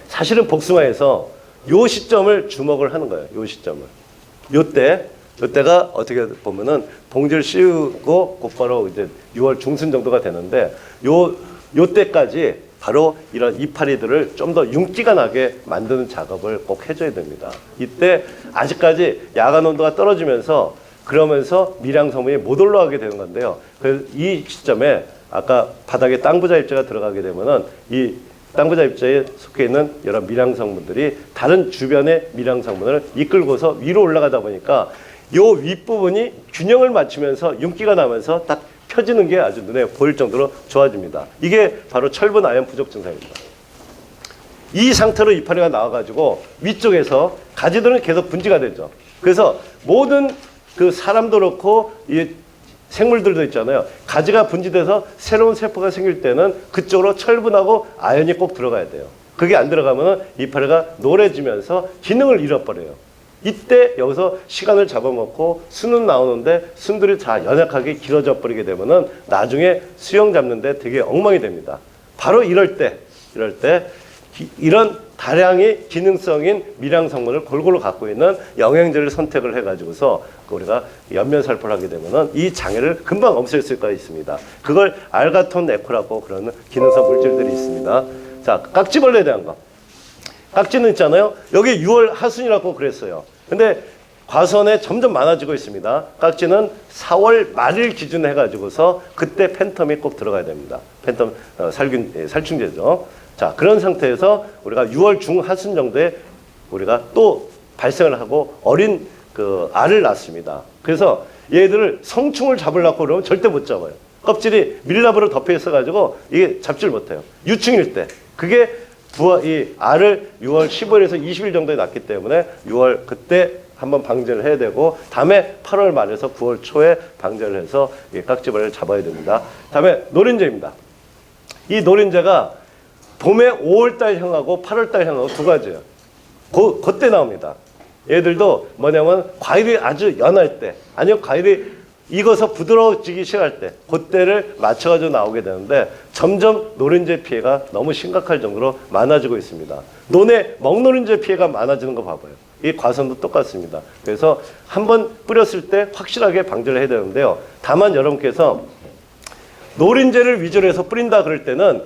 사실은 복숭아에서 요 시점을 주목을 하는 거예요. 요 시점을. 요때가 어떻게 보면은 봉지를 씌우고 곧바로 이제 6월 중순 정도가 되는데 요때까지 바로 이런 이파리들을 좀 더 윤기가 나게 만드는 작업을 꼭 해줘야 됩니다. 이때 아직까지 야간 온도가 떨어지면서 그러면서 미량 성분이 못 올라가게 되는 건데요. 그래서 이 시점에 아까 바닥에 땅부자 입자가 들어가게 되면은 이 땅부자 입자에 속해 있는 여러 미량 성분들이 다른 주변의 미량 성분을 이끌고서 위로 올라가다 보니까 요 윗부분이 균형을 맞추면서 윤기가 나면서 딱 펴지는 게 아주 눈에 보일 정도로 좋아집니다. 이게 바로 철분 아연 부족 증상입니다. 이 상태로 이파리가 나와가지고 위쪽에서 가지들은 계속 분지가 되죠. 그래서 모든 그 사람도 그렇고 이 생물들도 있잖아요. 가지가 분지돼서 새로운 세포가 생길 때는 그쪽으로 철분하고 아연이 꼭 들어가야 돼요. 그게 안 들어가면 이파리가 노래지면서 기능을 잃어버려요. 이때 여기서 시간을 잡아먹고 순은 나오는데 순들이 다 연약하게 길어져 버리게 되면은 나중에 수영 잡는데 되게 엉망이 됩니다. 바로 이럴 때 이런 다량의 기능성인 미량 성분을 골고루 갖고 있는 영양제를 선택을 해가지고서 우리가 연면 살포를 하게 되면은 이 장애를 금방 없앨 수가 있습니다. 그걸 알가톤 에코라고 그러는 기능성 물질들이 있습니다. 자, 깍지벌레에 대한 거. 깍지는 있잖아요. 여기 6월 하순이라고 그랬어요. 근데 과수원에 점점 많아지고 있습니다. 깍지는 4월 말일 기준 해가지고서 그때 팬텀이 꼭 들어가야 됩니다. 팬텀 살충제죠. 자, 그런 상태에서 우리가 6월 중하순 정도에 우리가 또 발생을 하고 어린 그 알을 낳습니다. 그래서 얘들을 성충을 잡으려고 그러면 절대 못 잡아요. 껍질이 밀랍으로 덮여 있어가지고 이게 잡지를 못해요. 유충일 때. 그게 이 알을 6월 15일에서 20일 정도에 낳기 때문에 6월 그때 한번 방제를 해야 되고 다음에 8월 말에서 9월 초에 방제를 해서 이 깍지벌레를 잡아야 됩니다. 다음에 노린재입니다. 이 노린재가 봄에 5월달 향하고 8월달 향하고 두 가지예요. 그때 나옵니다. 얘들도 뭐냐면 과일이 아주 연할 때 아니면 과일이 익어서 부드러워지기 시작할 때 그때를 맞춰가지고 나오게 되는데 점점 노린재 피해가 너무 심각할 정도로 많아지고 있습니다. 논에 먹노린재 피해가 많아지는 거 봐봐요. 이 과선도 똑같습니다. 그래서 한번 뿌렸을 때 확실하게 방제를 해야 되는데요. 다만 여러분께서 노린재를 위주로 해서 뿌린다 그럴 때는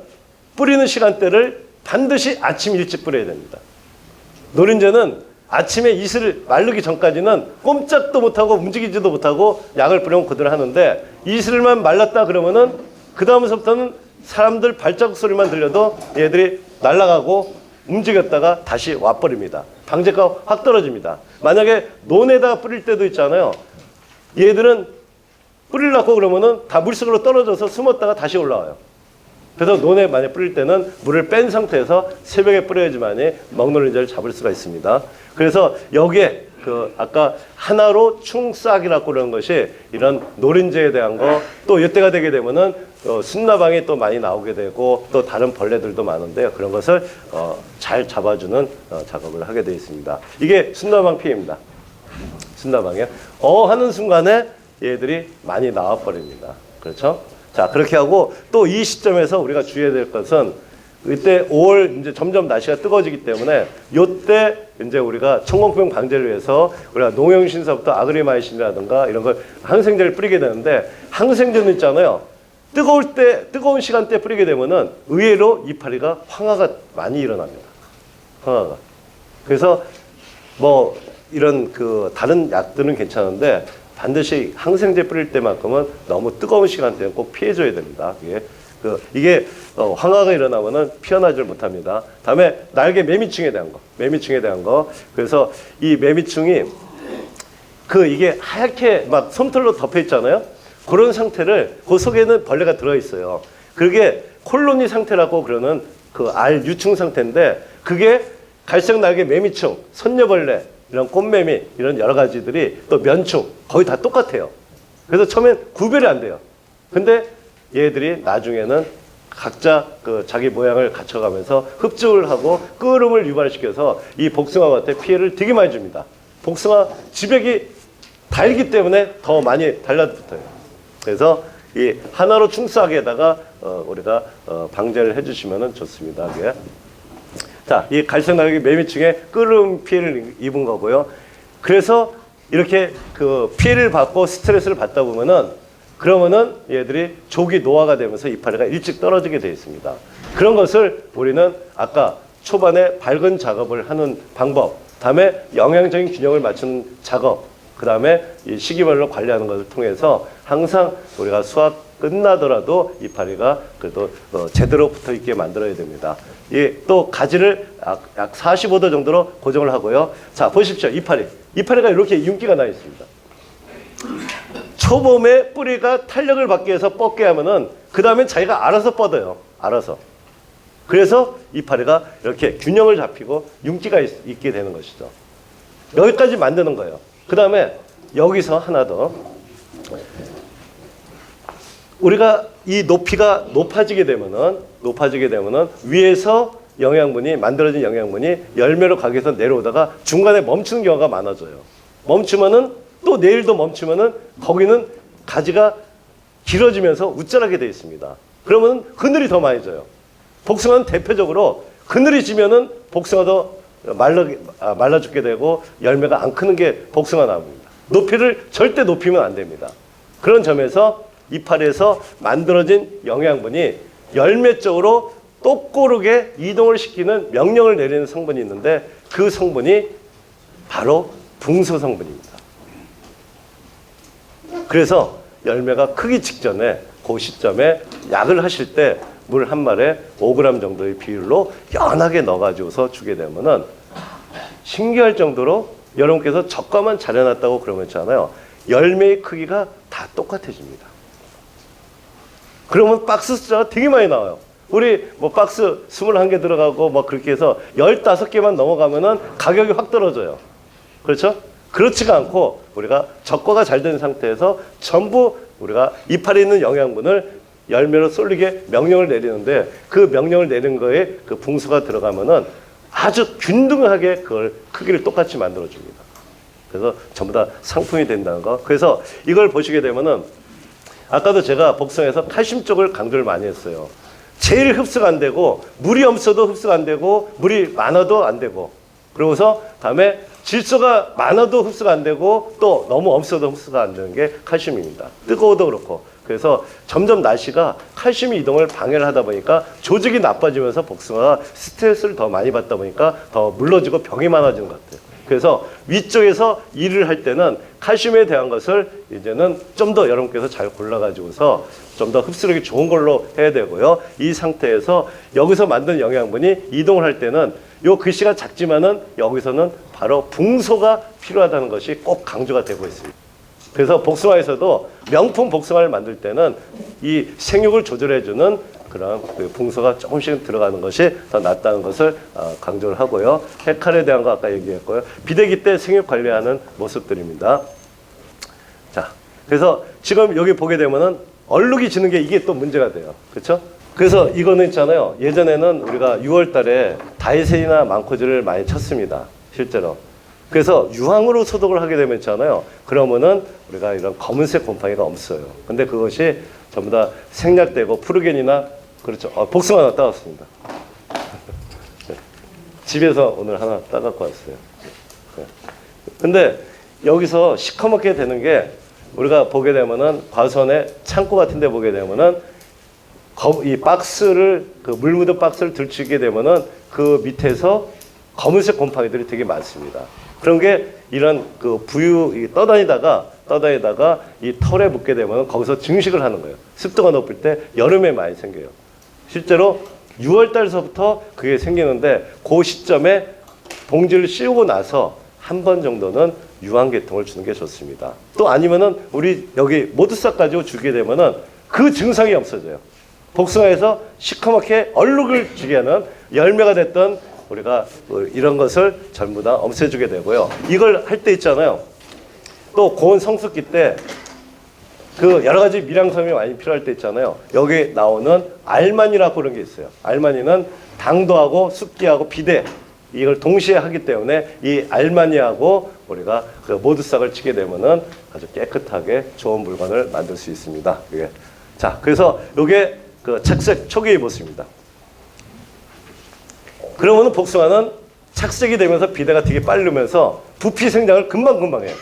뿌리는 시간대를 반드시 아침 일찍 뿌려야 됩니다. 노린재는 아침에 이슬을 마르기 전까지는 꼼짝도 못하고 움직이지도 못하고 약을 뿌리면 그대로 하는데 이슬만 말랐다 그러면은 그 다음부터는 사람들 발자국 소리만 들려도 얘들이 날아가고 움직였다가 다시 와버립니다. 방제가 확 떨어집니다. 만약에 논에다가 뿌릴 때도 있잖아요. 얘들은 뿌리려고 그러면은 다 물속으로 떨어져서 숨었다가 다시 올라와요. 그래서 논에 만약 뿌릴 때는 물을 뺀 상태에서 새벽에 뿌려야지만이 먹노린재를 잡을 수가 있습니다. 그래서 여기에 그 아까 하나로 충싹이라고 그러는 것이 이런 노린재에 대한 거 또 이때가 되게 되면은 순나방이 또 많이 나오게 되고 또 다른 벌레들도 많은데요. 그런 것을 잘 잡아주는 작업을 하게 되어 있습니다. 이게 순나방 피해입니다. 순나방이요. 하는 순간에 얘들이 많이 나와 버립니다. 그렇죠? 자, 그렇게 하고 또 이 시점에서 우리가 주의해야 될 것은 이때 5월 이제 점점 날씨가 뜨거워지기 때문에 요때 이제 우리가 청공병 방제를 위해서 우리가 농용신사부터 아그리마이신이라든가 이런 걸 항생제를 뿌리게 되는데 항생제는 있잖아요. 뜨거운 시간대에 뿌리게 되면은 의외로 이파리가 황화가 많이 일어납니다. 황화가. 그래서 뭐 이런 그 다른 약들은 괜찮은데 반드시 항생제 뿌릴 때만큼은 너무 뜨거운 시간대는 꼭 피해줘야 됩니다. 이게 황화가 일어나면은 피어나질 못합니다. 다음에 날개 매미충에 대한 거. 그래서 이 매미충이 이게 하얗게 막 솜털로 덮여 있잖아요. 그런 상태를 그 속에는 벌레가 들어 있어요. 그게 콜로니 상태라고 그러는 그 알 유충 상태인데 그게 갈색 날개 매미충, 선녀벌레, 이런 꽃매미 이런 여러 가지들이 또 면충 거의 다 똑같아요. 그래서 처음엔 구별이 안 돼요. 근데 얘들이 나중에는 각자 자기 모양을 갖춰가면서 흡족을 하고 끓음을 유발시켜서 이 복숭아한테 피해를 되게 많이 줍니다. 복숭아 지백이 달기 때문에 더 많이 달라붙어요. 그래서 이 하나로 충수하게다가 우리가 방제를 해주시면 좋습니다. 이게. 자, 이 갈색 날개 매미충에 끓음 피해를 입은 거고요. 그래서 이렇게 피해를 받고 스트레스를 받다 보면은 그러면은 얘들이 조기 노화가 되면서 이파리가 일찍 떨어지게 되어 있습니다. 그런 것을 우리는 아까 초반에 밝은 작업을 하는 방법, 다음에 영양적인 균형을 맞추는 작업, 그 다음에 이 시기별로 관리하는 것을 통해서 항상 우리가 수확 끝나더라도 이파리가 그래도 제대로 붙어 있게 만들어야 됩니다. 또 가지를 약 45도 정도로 고정을 하고요. 자, 보십시오. 이파리가 이렇게 윤기가 나 있습니다. 초봄에 뿌리가 탄력을 받기 위해서 뻗게 하면은 그 다음에 자기가 알아서 뻗어요. 알아서. 그래서 이파리가 이렇게 균형을 잡히고 윤기가 있게 되는 것이죠. 여기까지 만드는 거예요. 그 다음에 여기서 하나 더. 우리가 이 높이가 높아지게 되면은 위에서 만들어진 영양분이 열매로 가기 위해서 내려오다가 중간에 멈추는 경우가 많아져요. 멈추면은 또 내일도 멈추면은 거기는 가지가 길어지면서 우짜라게 되어 있습니다. 그러면 그늘이 더 많이 져요. 복숭아는 대표적으로 그늘이 지면은 복숭아도 말라 죽게 되고 열매가 안 크는 게 복숭아 나무입니다. 높이를 절대 높이면 안 됩니다. 그런 점에서 이파리에서 만들어진 영양분이 열매 쪽으로 똑고르게 이동을 시키는 명령을 내리는 성분이 있는데 그 성분이 바로 붕소 성분입니다. 그래서 열매가 크기 직전에 그 시점에 약을 하실 때 물 한 말에 5g 정도의 비율로 연하게 넣어가지고서 주게 되면은 신기할 정도로 여러분께서 적과만 잘 해놨다고 그러면 있잖아요. 열매의 크기가 다 똑같아집니다. 그러면 박스 숫자가 되게 많이 나와요. 우리 뭐 박스 21개 들어가고 뭐 그렇게 해서 15개만 넘어가면은 가격이 확 떨어져요. 그렇죠? 그렇지가 않고 우리가 적과가 잘 된 상태에서 전부 우리가 이파리에 있는 영양분을 열매로 쏠리게 명령을 내리는데 그 명령을 내린 거에 그 붕수가 들어가면은 아주 균등하게 그걸 크기를 똑같이 만들어줍니다. 그래서 전부 다 상품이 된다는 거. 그래서 이걸 보시게 되면은 아까도 제가 복숭아에서 칼슘 쪽을 강조를 많이 했어요. 제일 흡수가 안 되고 물이 없어도 흡수가 안 되고 물이 많아도 안 되고 그러고서 다음에 질소가 많아도 흡수가 안 되고 또 너무 없어도 흡수가 안 되는 게 칼슘입니다. 뜨거워도 그렇고. 그래서 점점 날씨가 칼슘 이동을 방해를 하다 보니까 조직이 나빠지면서 복숭아가 스트레스를 더 많이 받다 보니까 더 물러지고 병이 많아지는 것 같아요. 그래서 위쪽에서 일을 할 때는 칼슘에 대한 것을 이제는 좀 더 여러분께서 잘 골라가지고서 좀 더 흡수력이 좋은 걸로 해야 되고요. 이 상태에서 여기서 만든 영양분이 이동을 할 때는 요 글씨가 작지만은 여기서는 바로 붕소가 필요하다는 것이 꼭 강조가 되고 있습니다. 그래서 복숭아에서도 명품 복숭아를 만들 때는 이 생육을 조절해주는 그런 그 붕소가 조금씩 들어가는 것이 더 낫다는 것을 강조를 하고요. 헤칼에 대한 거 아까 얘기했고요. 비대기 때 생육 관리하는 모습들입니다. 자, 그래서 지금 여기 보게 되면은 얼룩이 지는 게 이게 또 문제가 돼요. 그렇죠? 그래서 이거는 있잖아요. 예전에는 우리가 6월 달에 다이센이나 망코질을 많이 쳤습니다. 실제로. 그래서 유황으로 소독을 하게 되면 있잖아요. 그러면은 우리가 이런 검은색 곰팡이가 없어요. 근데 그것이 전부 다 생략되고 푸르겐이나 그렇죠. 복숭아 하나 따왔습니다. 집에서 오늘 하나 따갖고 왔어요. 근데 여기서 시커멓게 되는 게 우리가 보게 되면은 과수원의 창고 같은 데 보게 되면은 이 박스를 그 물 묻은 박스를 들추게 되면은 그 밑에서 검은색 곰팡이들이 되게 많습니다. 그런 게 이런 그 부유 떠다니다가 이 털에 묻게 되면 거기서 증식을 하는 거예요. 습도가 높을 때 여름에 많이 생겨요. 실제로 6월 달서부터 그게 생기는데 그 시점에 봉지를 씌우고 나서 한 번 정도는 유황계통을 주는 게 좋습니다. 또 아니면은 우리 여기 모두싹 가지고 주게 되면은 그 증상이 없어져요. 복숭아에서 시커멓게 얼룩을 주게 하는 열매가 됐던 우리가 이런 것을 전부 다 없애주게 되고요. 이걸 할 때 있잖아요. 또 고온 성숙기 때 그 여러 가지 미량섬이 많이 필요할 때 있잖아요. 여기 나오는 알마니라고 그런 게 있어요. 알마니는 당도하고 습기하고 비대 이걸 동시에 하기 때문에 이 알마니하고 우리가 그 모두싹을 치게 되면은 아주 깨끗하게 좋은 물건을 만들 수 있습니다. 이게. 자, 그래서 이게 그 착색 초기의 모습입니다. 그러면은 복숭아는 착색이 되면서 비대가 되게 빠르면서 부피 생장을 금방금방 해요.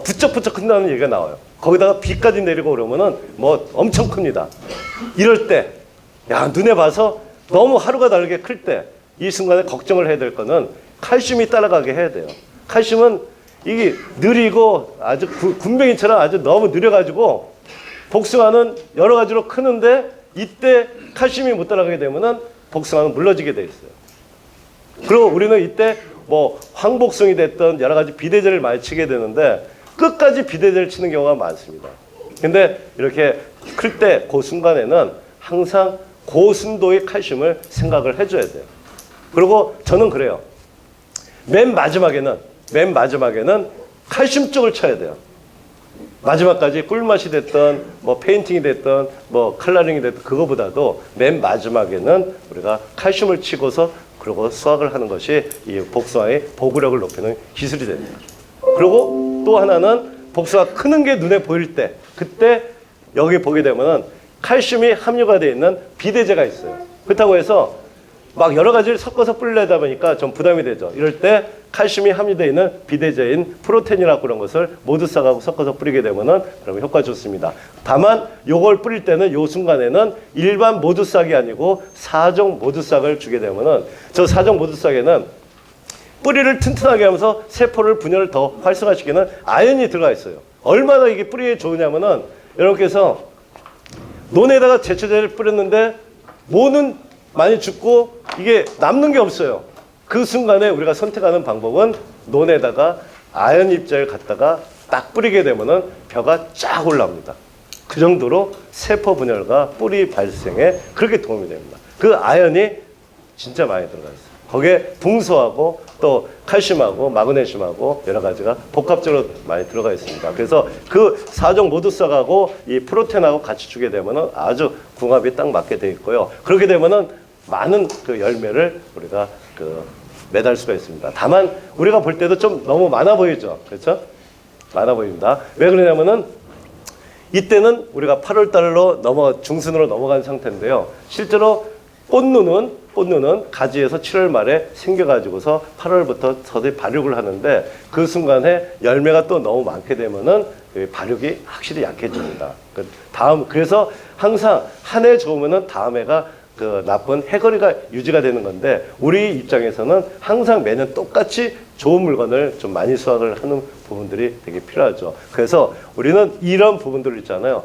부쩍부쩍 큰다는 얘기가 나와요. 거기다가 비까지 내리고 그러면은 뭐 엄청 큽니다. 이럴 때, 야, 눈에 봐서 너무 하루가 다르게 클 때, 이 순간에 걱정을 해야 될 거는 칼슘이 따라가게 해야 돼요. 칼슘은 이게 느리고 아주 군뱅이처럼 아주 너무 느려가지고 복숭아는 여러 가지로 크는데 이때 칼슘이 못 따라가게 되면은 복숭아는 물러지게 돼 있어요. 그리고 우리는 이때 뭐 황복숭이 됐던 여러 가지 비대제를 많이 치게 되는데 끝까지 비대제를 치는 경우가 많습니다. 근데 이렇게 클 때 그 순간에는 항상 고순도의 칼슘을 생각을 해줘야 돼요. 그리고 저는 그래요. 맨 마지막에는 칼슘 쪽을 쳐야 돼요. 마지막까지 꿀맛이 됐던 뭐 페인팅이 됐던 뭐 컬러링이 됐던 그거보다도 맨 마지막에는 우리가 칼슘을 치고서 그리고 수확을 하는 것이 이 복숭아의 보구력을 높이는 기술이 됩니다. 그리고 또 하나는 복숭아 크는 게 눈에 보일 때 그때 여기 보게 되면은 칼슘이 함유가 되어 있는 비대제가 있어요. 그렇다고 해서 막 여러 가지를 섞어서 뿌리려다 보니까 좀 부담이 되죠. 이럴 때 칼슘이 함유되어 있는 비대제인 프로텐이라고 그런 것을 모두싹하고 섞어서 뿌리게 되면은 그러면 효과 좋습니다. 다만 요걸 뿌릴 때는 요 순간에는 일반 모두싹이 아니고 4종 모두싹을 주게 되면은 저 4종 모두싹에는 뿌리를 튼튼하게 하면서 세포를 분열을 더 활성화시키는 아연이 들어가 있어요. 얼마나 이게 뿌리에 좋으냐면은 여러분께서 논에다가 제초제를 뿌렸는데 모는 많이 죽고 이게 남는 게 없어요. 그 순간에 우리가 선택하는 방법은 논에다가 아연 입자를 갖다가 딱 뿌리게 되면은 벼가 쫙 올라옵니다. 그 정도로 세포 분열과 뿌리 발생에 그렇게 도움이 됩니다. 그 아연이 진짜 많이 들어가 있어요. 거기에 붕소하고 또 칼슘하고 마그네슘하고 여러 가지가 복합적으로 많이 들어가 있습니다. 그래서 그 4종 모두싹하고 이 프로텐하고 같이 주게 되면은 아주 궁합이 딱 맞게 돼 있고요. 그렇게 되면은 많은 그 열매를 우리가 그 매달 수가 있습니다. 다만 우리가 볼 때도 좀 너무 많아 보이죠. 그렇죠? 많아 보입니다. 왜 그러냐면은 이때는 우리가 8월 달로 중순으로 넘어간 상태인데요. 실제로 꽃눈은 가지에서 7월 말에 생겨가지고서 8월부터 서서히 발육을 하는데 그 순간에 열매가 또 너무 많게 되면은 발육이 확실히 약해집니다. 그래서 항상 한 해 좋으면은 다음 해가 그 나쁜 해거리가 유지가 되는 건데 우리 입장에서는 항상 매년 똑같이 좋은 물건을 좀 많이 수확을 하는 부분들이 되게 필요하죠. 그래서 우리는 이런 부분들 있잖아요.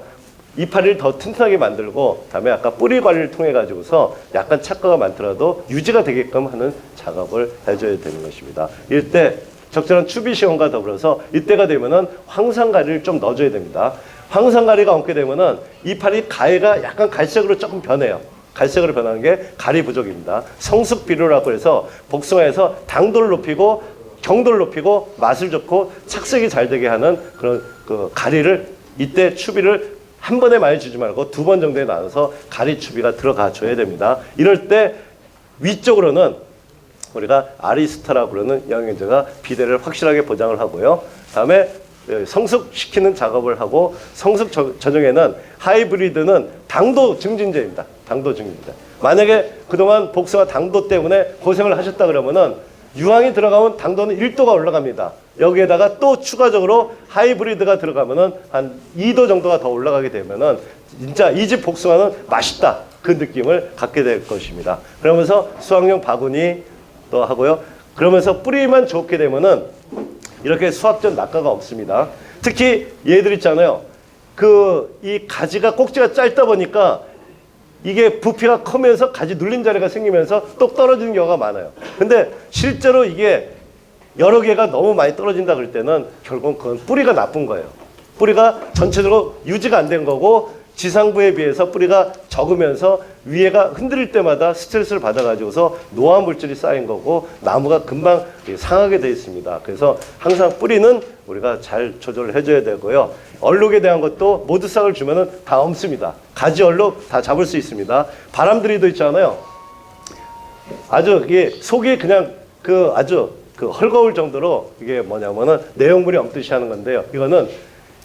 이파리를 더 튼튼하게 만들고 다음에 아까 뿌리 관리를 통해 가지고서 약간 착과가 많더라도 유지가 되게끔 하는 작업을 해줘야 되는 것입니다. 이때 적절한 추비 시험과 더불어서 이때가 되면은 황산가리를 좀 넣어줘야 됩니다. 황산가리가 얹게 되면은 이파리 가해가 약간 갈색으로 조금 변해요. 갈색으로 변하는 게 가리 부족입니다. 성숙 비료라고 해서 복숭아에서 당도를 높이고 경도를 높이고 맛을 좋고 착색이 잘 되게 하는 그런 그 가리를 이때 추비를 한 번에 많이 주지 말고 2번 정도에 나눠서 가리 추비가 들어가 줘야 됩니다. 이럴 때 위쪽으로는 우리가 아리스타라고 그러는 영양제가 비대를 확실하게 보장을 하고요. 다음에 성숙시키는 작업을 하고 성숙 전형에는 하이브리드는 당도 증진제입니다. 당도 증진제. 만약에 그동안 복숭아 당도 때문에 고생을 하셨다 그러면은 유황이 들어가면 당도는 1도가 올라갑니다. 여기에다가 또 추가적으로 하이브리드가 들어가면은 한 2도 정도가 더 올라가게 되면은 진짜 이 집 복숭아는 맛있다. 그 느낌을 갖게 될 것입니다. 그러면서 수확용 바구니 또 하고요. 그러면서 뿌리만 좋게 되면은 이렇게 수확전 낙가가 없습니다. 특히 얘들 있잖아요. 이 가지가 꼭지가 짧다 보니까 이게 부피가 크면서 가지 눌린 자리가 생기면서 똑 떨어지는 경우가 많아요. 근데 실제로 이게 여러 개가 너무 많이 떨어진다 그럴 때는 결국은 그건 뿌리가 나쁜 거예요. 뿌리가 전체적으로 유지가 안 된 거고 지상부에 비해서 뿌리가 적으면서 위에가 흔들릴 때마다 스트레스를 받아가지고서 노화 물질이 쌓인 거고 나무가 금방 상하게 되어 있습니다. 그래서 항상 뿌리는 우리가 잘 조절을 해줘야 되고요. 얼룩에 대한 것도 모두싹을 주면은 다 없습니다. 가지 얼룩 다 잡을 수 있습니다. 바람들이도 있잖아요. 아주 이게 속이 그냥 아주 헐거울 정도로 이게 뭐냐면은 내용물이 엉듯이 하는 건데요. 이거는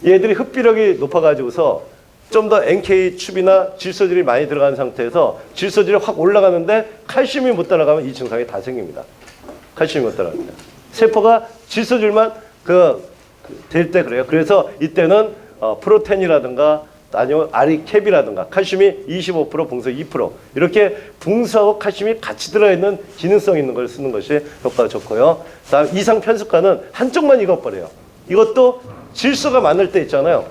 얘들이 흡비력이 높아가지고서 좀 더 NK 축이나 질소질이 많이 들어간 상태에서 질소질이 확 올라가는데 칼슘이 못 따라가면 이 증상이 다 생깁니다. 칼슘이 못 따라갑니다. 세포가 질소질만 될 때 그래요. 그래서 이때는 프로텐이라든가 아니면 아리캡이라든가 칼슘이 25% 붕소 2% 이렇게 붕소하고 칼슘이 같이 들어있는 기능성 있는 걸 쓰는 것이 효과가 좋고요. 다음 이상 편습가는 한쪽만 익어버려요. 이것도 질소가 많을 때 있잖아요.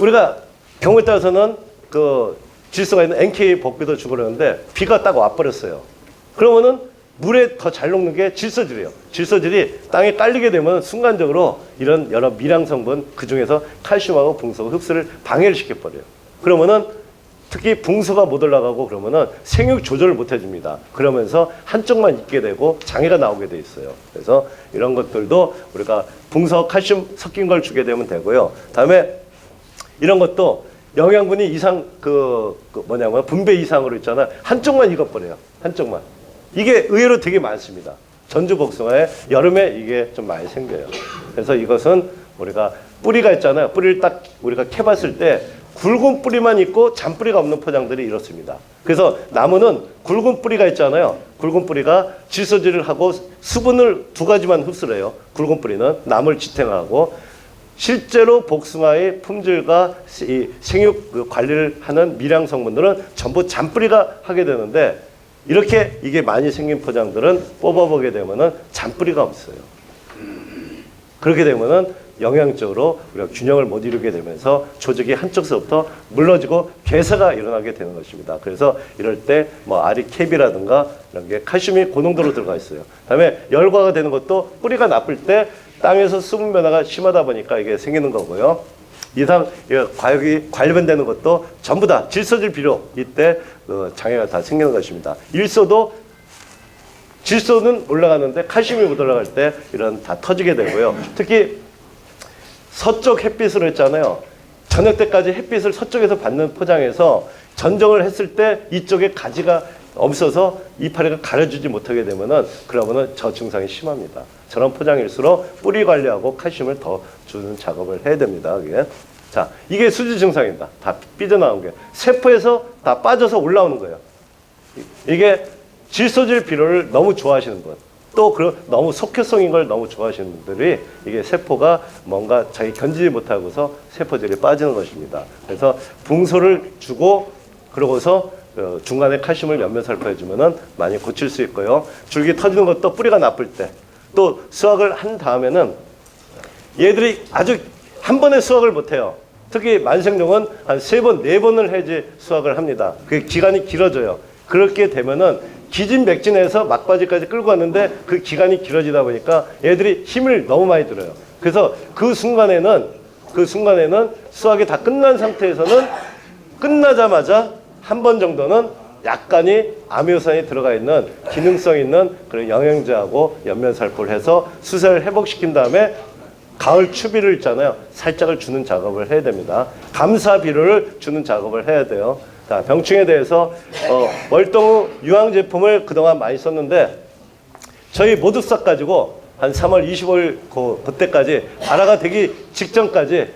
우리가 경우에 따라서는 질소가 있는 NK 복비도 주고 그러는데 비가 딱 와버렸어요. 그러면은 물에 더 잘 녹는 게 질소질이에요. 질소질이 땅에 깔리게 되면 순간적으로 이런 여러 미량 성분 그 중에서 칼슘하고 붕소가 흡수를 방해를 시켜버려요. 그러면은 특히 붕소가 못 올라가고 그러면은 생육 조절을 못 해줍니다. 그러면서 한쪽만 있게 되고 장애가 나오게 돼 있어요. 그래서 이런 것들도 우리가 붕소 칼슘 섞인 걸 주게 되면 되고요. 다음에 이런 것도 영양분이 이상 분배 이상으로 있잖아. 한쪽만 익어버려요. 한쪽만. 이게 의외로 되게 많습니다. 전주 복숭아에 여름에 이게 좀 많이 생겨요. 그래서 이것은 우리가 뿌리가 있잖아요. 뿌리를 딱 우리가 캐봤을 때 굵은 뿌리만 있고 잔뿌리가 없는 포장들이 이렇습니다. 그래서 나무는 굵은 뿌리가 있잖아요. 굵은 뿌리가 질소질을 하고 수분을 2가지만 흡수를 해요. 굵은 뿌리는 나무를 지탱하고 실제로 복숭아의 품질과 생육 관리를 하는 미량 성분들은 전부 잔뿌리가 하게 되는데 이렇게 이게 많이 생긴 포장들은 뽑아보게 되면은 잔뿌리가 없어요. 그렇게 되면은 영양적으로 우리가 균형을 못 이루게 되면서 조직이 한쪽서부터 물러지고 괴사가 일어나게 되는 것입니다. 그래서 이럴 때 아리캡이라든가 이런 게 칼슘이 고농도로 들어가 있어요. 그다음에 열과가 되는 것도 뿌리가 나쁠 때 땅에서 수분 변화가 심하다 보니까 이게 생기는 거고요. 이상 과육이 관련되는 것도 전부 다 질소질 비료 이때 장애가 다 생기는 것입니다. 질소는 올라가는데 칼슘이 못 올라갈 때 이런 다 터지게 되고요. 특히 서쪽 햇빛으로 했잖아요. 저녁 때까지 햇빛을 서쪽에서 받는 포장에서 전정을 했을 때 이쪽에 가지가 없어서 이파리가 가려주지 못하게 되면은 그러면은 저 증상이 심합니다. 저런 포장일수록 뿌리 관리하고 칼슘을 더 주는 작업을 해야 됩니다. 이게. 자, 이게 수지 증상입니다. 다 삐져나온 게 세포에서 다 빠져서 올라오는 거예요. 이게 질소질 비료를 너무 좋아하시는 분, 또 너무 속효성인 걸 너무 좋아하시는 분들이 이게 세포가 뭔가 자기 견디지 못하고서 세포질이 빠지는 것입니다. 그래서 붕소를 주고 그러고서 중간에 칼슘을 연면살포해 주면은 많이 고칠 수 있고요. 줄기 터지는 것도 뿌리가 나쁠 때, 또 수확을 한 다음에는 얘들이 아주 한 번에 수확을 못 해요. 특히 만생종은 한 3번, 4번을 해야지 수확을 합니다. 그 기간이 길어져요. 그렇게 되면은 기진맥진해서 막바지까지 끌고 왔는데 그 기간이 길어지다 보니까 얘들이 힘을 너무 많이 들어요. 그래서 그 순간에는 수확이 다 끝난 상태에서는 끝나자마자 한 번 정도는 약간의 아미노산이 들어가 있는 기능성 있는 그런 영양제하고 연면살포를 해서 수세를 회복시킨 다음에 가을 추비를 있잖아요. 살짝을 주는 작업을 해야 됩니다. 감사 비료를 주는 작업을 해야 돼요. 자, 병충해에 대해서 월동우 유황 제품을 그동안 많이 썼는데 저희 모두싹 가지고 한 3월 25일 그때까지 발화가 되기 직전까지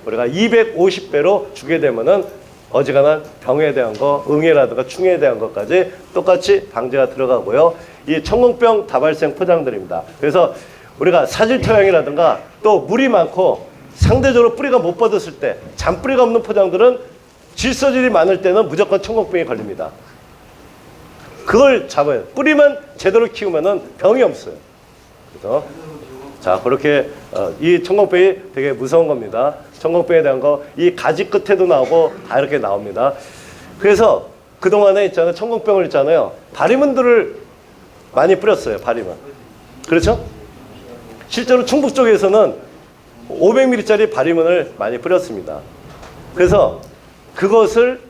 우리가 250배로 주게 되면은 어지간한 병에 대한 거, 응애라든가 충해에 대한 것까지 똑같이 방제가 들어가고요. 이 천공병 다발생 포장들입니다. 그래서 우리가 사질토양이라든가 또 물이 많고 상대적으로 뿌리가 못 뻗었을 때 잔뿌리가 없는 포장들은 질소질이 많을 때는 무조건 천공병이 걸립니다. 그걸 잡아요. 뿌리만 제대로 키우면은 병이 없어요. 그래서 자, 그렇게 이 천공병이 되게 무서운 겁니다. 천공병에 대한 거 이 가지 끝에도 나오고 다 이렇게 나옵니다. 그래서 그동안에 있잖아요. 천공병을 있잖아요. 바리문들을 많이 뿌렸어요. 바리문. 그렇죠? 실제로 충북 쪽에서는 500ml짜리 바리문을 많이 뿌렸습니다. 그래서 그것을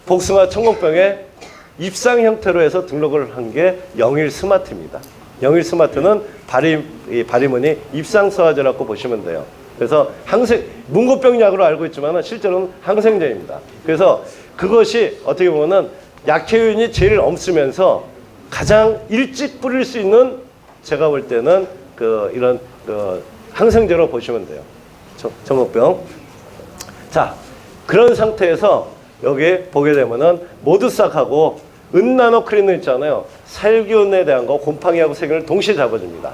복숭아 천공병에 입상 형태로 해서 등록을 한 게 영일 스마트입니다. 영일 스마트는 바리문이 입상서화제라고 보시면 돼요. 그래서 문고병 약으로 알고 있지만 실제로는 항생제입니다. 그래서 그것이 어떻게 보면은 약효균이 제일 없으면서 가장 일찍 뿌릴 수 있는 제가 볼 때는 이런 항생제로 보시면 돼요. 천공병. 자, 그런 상태에서 여기 보게 되면은 모두싹하고 은나노크린을 있잖아요. 살균에 대한 거 곰팡이하고 세균을 동시에 잡아줍니다.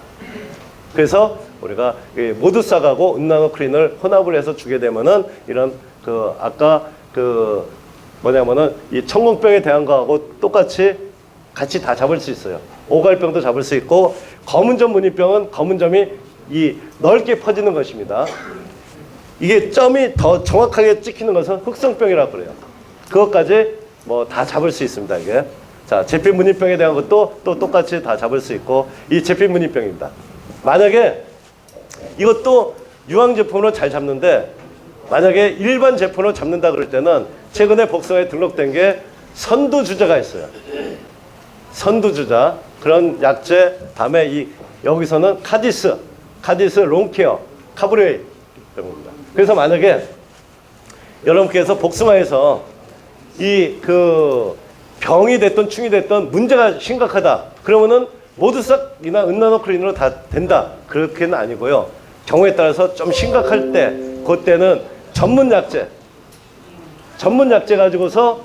그래서 우리가 모두싹하고 은나노크린을 혼합을 해서 주게 되면은 이런 아까 뭐냐면은 이 천공병에 대한 거하고 똑같이 같이 다 잡을 수 있어요. 오갈병도 잡을 수 있고 검은점 무늬병은 검은점이 이 넓게 퍼지는 것입니다. 이게 점이 더 정확하게 찍히는 것은 흑성병이라고 그래요. 그것까지 뭐 다 잡을 수 있습니다. 이게. 자, 제피무늬병에 대한 것도 또 똑같이 다 잡을 수 있고 이 제피무늬병입니다. 만약에 이것도 유황 제품으로 잘 잡는데 만약에 일반 제품으로 잡는다 그럴 때는 최근에 복숭아에 등록된 게 선두주자가 있어요. 선두주자 그런 약재 다음에 여기서는 카디스 롱케어, 카브레이 이런 겁니다. 그래서 만약에 여러분께서 복숭아에서 병이 됐든 충이 됐든 문제가 심각하다. 그러면은 모두싹이나 은나노크린으로 다 된다. 그렇게는 아니고요. 경우에 따라서 좀 심각할 때, 그때는 전문 약재 가지고서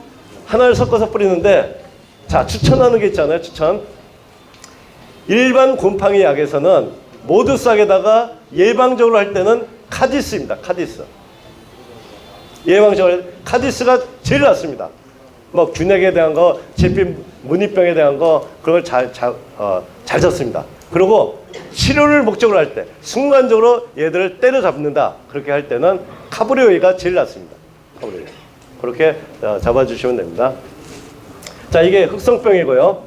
하나를 섞어서 뿌리는데, 자, 추천하는 게 있잖아요. 추천. 일반 곰팡이 약에서는 모두싹에다가 예방적으로 할 때는 카디스입니다. 카디스. 예방적으로 카디스가 제일 낫습니다. 뭐 균핵에 대한 거, 제피 무늬병에 대한 거 그런 걸 잘 잡습니다. 그리고 치료를 목적으로 할 때 순간적으로 얘들을 때려잡는다. 그렇게 할 때는 카브리오이가 제일 낫습니다. 카브리오이. 그렇게 잡아주시면 됩니다. 자, 이게 흑성병이고요.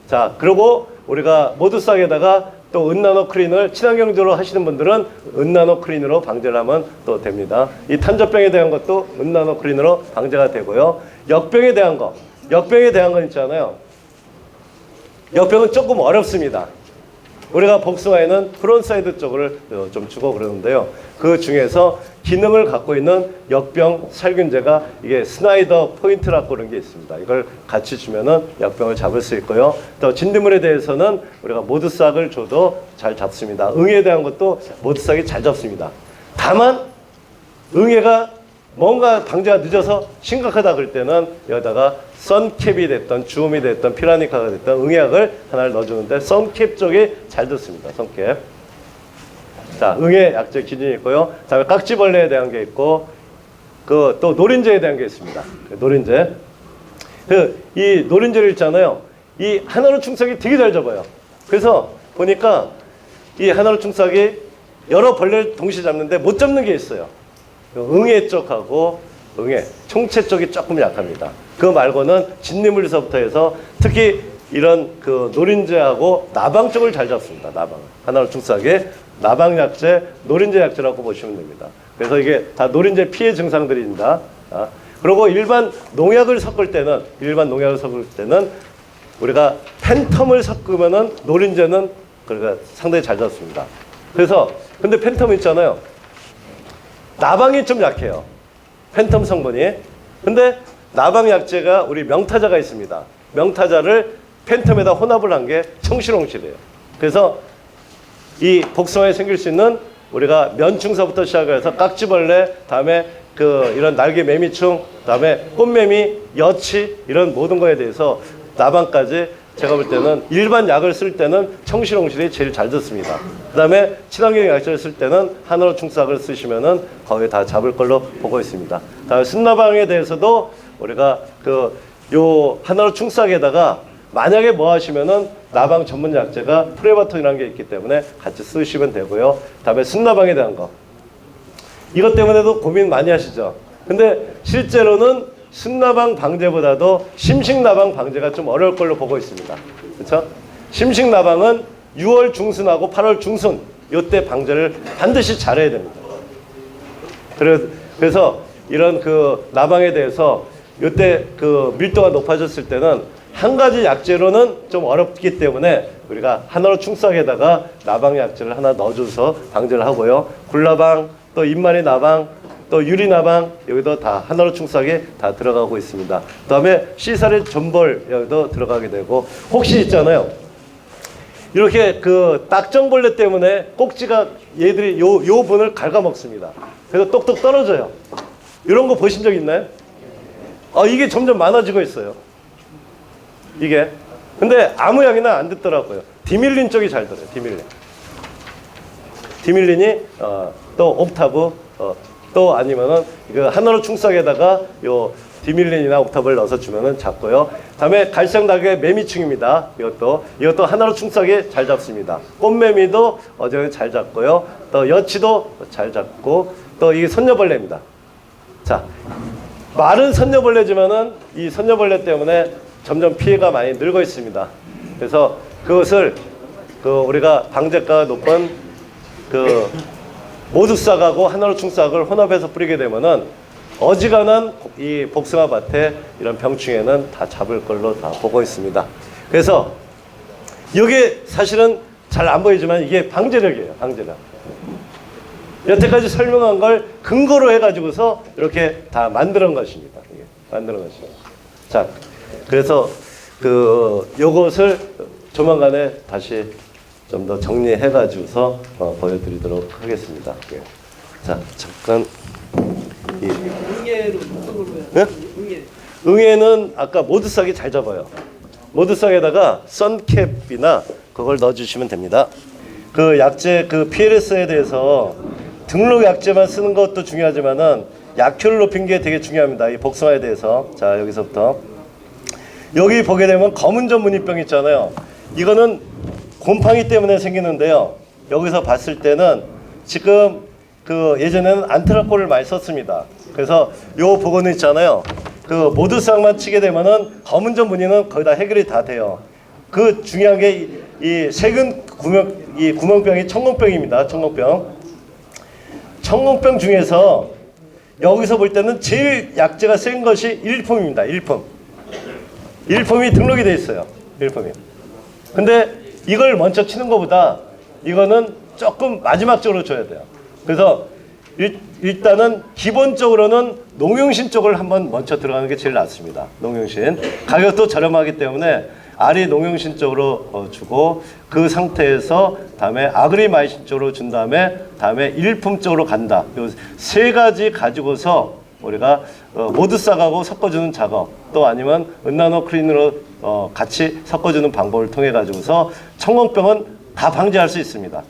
자, 그리고 우리가 모두싹에다가 또 은나노크린을 친환경적으로 하시는 분들은 은나노크린으로 방제를 하면 또 됩니다. 이 탄저병에 대한 것도 은나노크린으로 방제가 되고요. 역병에 대한 건 있잖아요. 역병은 조금 어렵습니다. 우리가 복숭아에는 프론사이드 쪽을 좀 주고 그러는데요. 그 중에서 기능을 갖고 있는 역병 살균제가 이게 스나이더 포인트라고 그런 게 있습니다. 이걸 같이 주면은 역병을 잡을 수 있고요. 또 진드물에 대해서는 우리가 모드싹을 줘도 잘 잡습니다. 응애에 대한 것도 모드싹이 잘 잡습니다. 다만 응애가 뭔가 방제가 늦어서 심각하다 그럴 때는 여기다가 선캡이 됐던 주음이 됐던 피라니카가 됐던 응애약을 하나를 넣어주는데 선캡 쪽이 잘 듣습니다. 선캡. 자, 응애 약제 기준이 있고요. 다음에 깍지벌레에 대한 게 있고 그 또 노린재에 대한 게 있습니다. 노린재. 이 노린재를 있잖아요. 이 하나로 충삭이 되게 잘 잡아요. 그래서 보니까 이 하나로 충삭이 여러 벌레를 동시에 잡는데 못 잡는 게 있어요. 응애 쪽하고 응애, 총체 쪽이 조금 약합니다. 그 말고는 진딧물에서부터 해서 특히 이런 그 노린재하고 나방 쪽을 잘 잡습니다. 나방. 하나로 충삭에 나방 약재, 노린재 약재라고 보시면 됩니다. 그래서 이게 다 노린재 피해 증상들입니다. 그리고 일반 농약을 섞을 때는 우리가 팬텀을 섞으면은 노린재는 그러니까 상당히 잘 잡습니다. 그래서 근데 팬텀 있잖아요. 나방이 좀 약해요. 팬텀 성분이. 근데 나방 약재가 우리 명타자가 있습니다. 명타자를 팬텀에다 혼합을 한 게 청실홍실이에요. 그래서 이 복숭아에 생길 수 있는 우리가 면충서부터 시작해서 깍지벌레, 다음에 그 이런 날개 매미충, 다음에 꽃매미, 여치 이런 모든 거에 대해서 나방까지 제가 볼 때는 일반 약을 쓸 때는 청실홍실이 제일 잘 듣습니다. 그 다음에 친환경 약재를 쓸 때는 하나로 충삭을 쓰시면은 거의 다 잡을 걸로 보고 있습니다. 다음에 순나방에 대해서도 우리가 요 하나로 충삭에다가 만약에 뭐 하시면은 나방 전문 약재가 프레바톤이라는 게 있기 때문에 같이 쓰시면 되고요. 다음에 순나방에 대한 거. 이것 때문에도 고민 많이 하시죠. 근데 실제로는 순나방 방제보다도 심식나방 방제가 좀 어려울 걸로 보고 있습니다. 그렇죠? 심식나방은 6월 중순하고 8월 중순 이때 방제를 반드시 잘해야 됩니다. 그래서 이런 그 나방에 대해서 이때 그 밀도가 높아졌을 때는 한 가지 약재로는 좀 어렵기 때문에 우리가 하나로 충삭에다가 나방 약재를 하나 넣어줘서 방제를 하고요. 굴나방, 또 입마리 나방, 또 유리나방 여기도 다 하나로 충삭에 다 들어가고 있습니다. 그 다음에 씨살의 전벌 여기도 들어가게 되고 혹시 있잖아요. 이렇게 그 딱정벌레 때문에 꼭지가 얘들이 요 분을 갉아먹습니다. 그래서 똑똑 떨어져요. 이런 거 보신 적 있나요? 이게 점점 많아지고 있어요. 이게. 근데 아무 약이나 안 듣더라고요. 디밀린 쪽이 잘 들어요. 디밀린이 또 옥타브 또 아니면은 그 하나로 충삭에다가 요 디밀린이나 옥탑을 넣어서 주면은 잡고요. 다음에 갈색나게 매미충입니다. 이것도 하나로 충삭에 잘 잡습니다. 꽃매미도 어제는 잘 잡고요. 또 여치도 잘 잡고 또 이게 선녀벌레입니다. 자, 말은 선녀벌레지만은 이 선녀벌레 때문에 점점 피해가 많이 늘고 있습니다. 그래서 그것을 우리가 방제가가 높은 모두싹하고 하나로 충삭을 혼합해서 뿌리게 되면은 어지간한 이 복숭아 밭에 이런 병충해는 다 잡을 걸로 다 보고 있습니다. 그래서 이게 사실은 잘 안 보이지만 이게 방제력이에요. 방제력. 여태까지 설명한 걸 근거로 해가지고서 이렇게 다 만드는 것입니다. 이게 만드는 것입니다. 자, 그래서 요것을 조만간에 다시 좀 더 정리해가지고서 보여드리도록 하겠습니다. 예. 자, 잠깐. 응애로 어떤 걸로 해요? 네? 응애. 응애는 아까 모드싹이 잘 잡아요. 모드싹에다가 선캡이나 그걸 넣어주시면 됩니다. 그 약재 PLS에 대해서 등록 약재만 쓰는 것도 중요하지만은 약효를 높인 게 되게 중요합니다. 이 복숭아에 대해서. 자, 여기서부터 여기 보게 되면 검은점 무늬병 있잖아요. 이거는 곰팡이 때문에 생기는데요. 여기서 봤을 때는 지금 예전에는 안트라콜을 많이 썼습니다. 그래서 요 부분은 있잖아요. 모드싹만 치게 되면은 검은점 무늬는 거의 다 해결이 다 돼요. 그 중요한 게 이 세균 구멍병이 청공병입니다. 청공병 중에서 여기서 볼 때는 제일 약재가 센 것이 일품입니다. 일품이 등록이 돼 있어요. 일품이. 근데 이걸 먼저 치는 것보다 이거는 조금 마지막적으로 줘야 돼요. 그래서 일단은 기본적으로는 농용신 쪽을 한번 먼저 들어가는 게 제일 낫습니다. 농용신 가격도 저렴하기 때문에 알이 농용신 쪽으로 주고 그 상태에서 다음에 아그리마이신 쪽으로 준 다음에 일품 쪽으로 간다. 요 세 가지 가지고서 우리가 모두싹하고 섞어주는 작업, 또 아니면 은나노 크린으로 같이 섞어주는 방법을 통해 가지고서 청공병은 다 방지할 수 있습니다.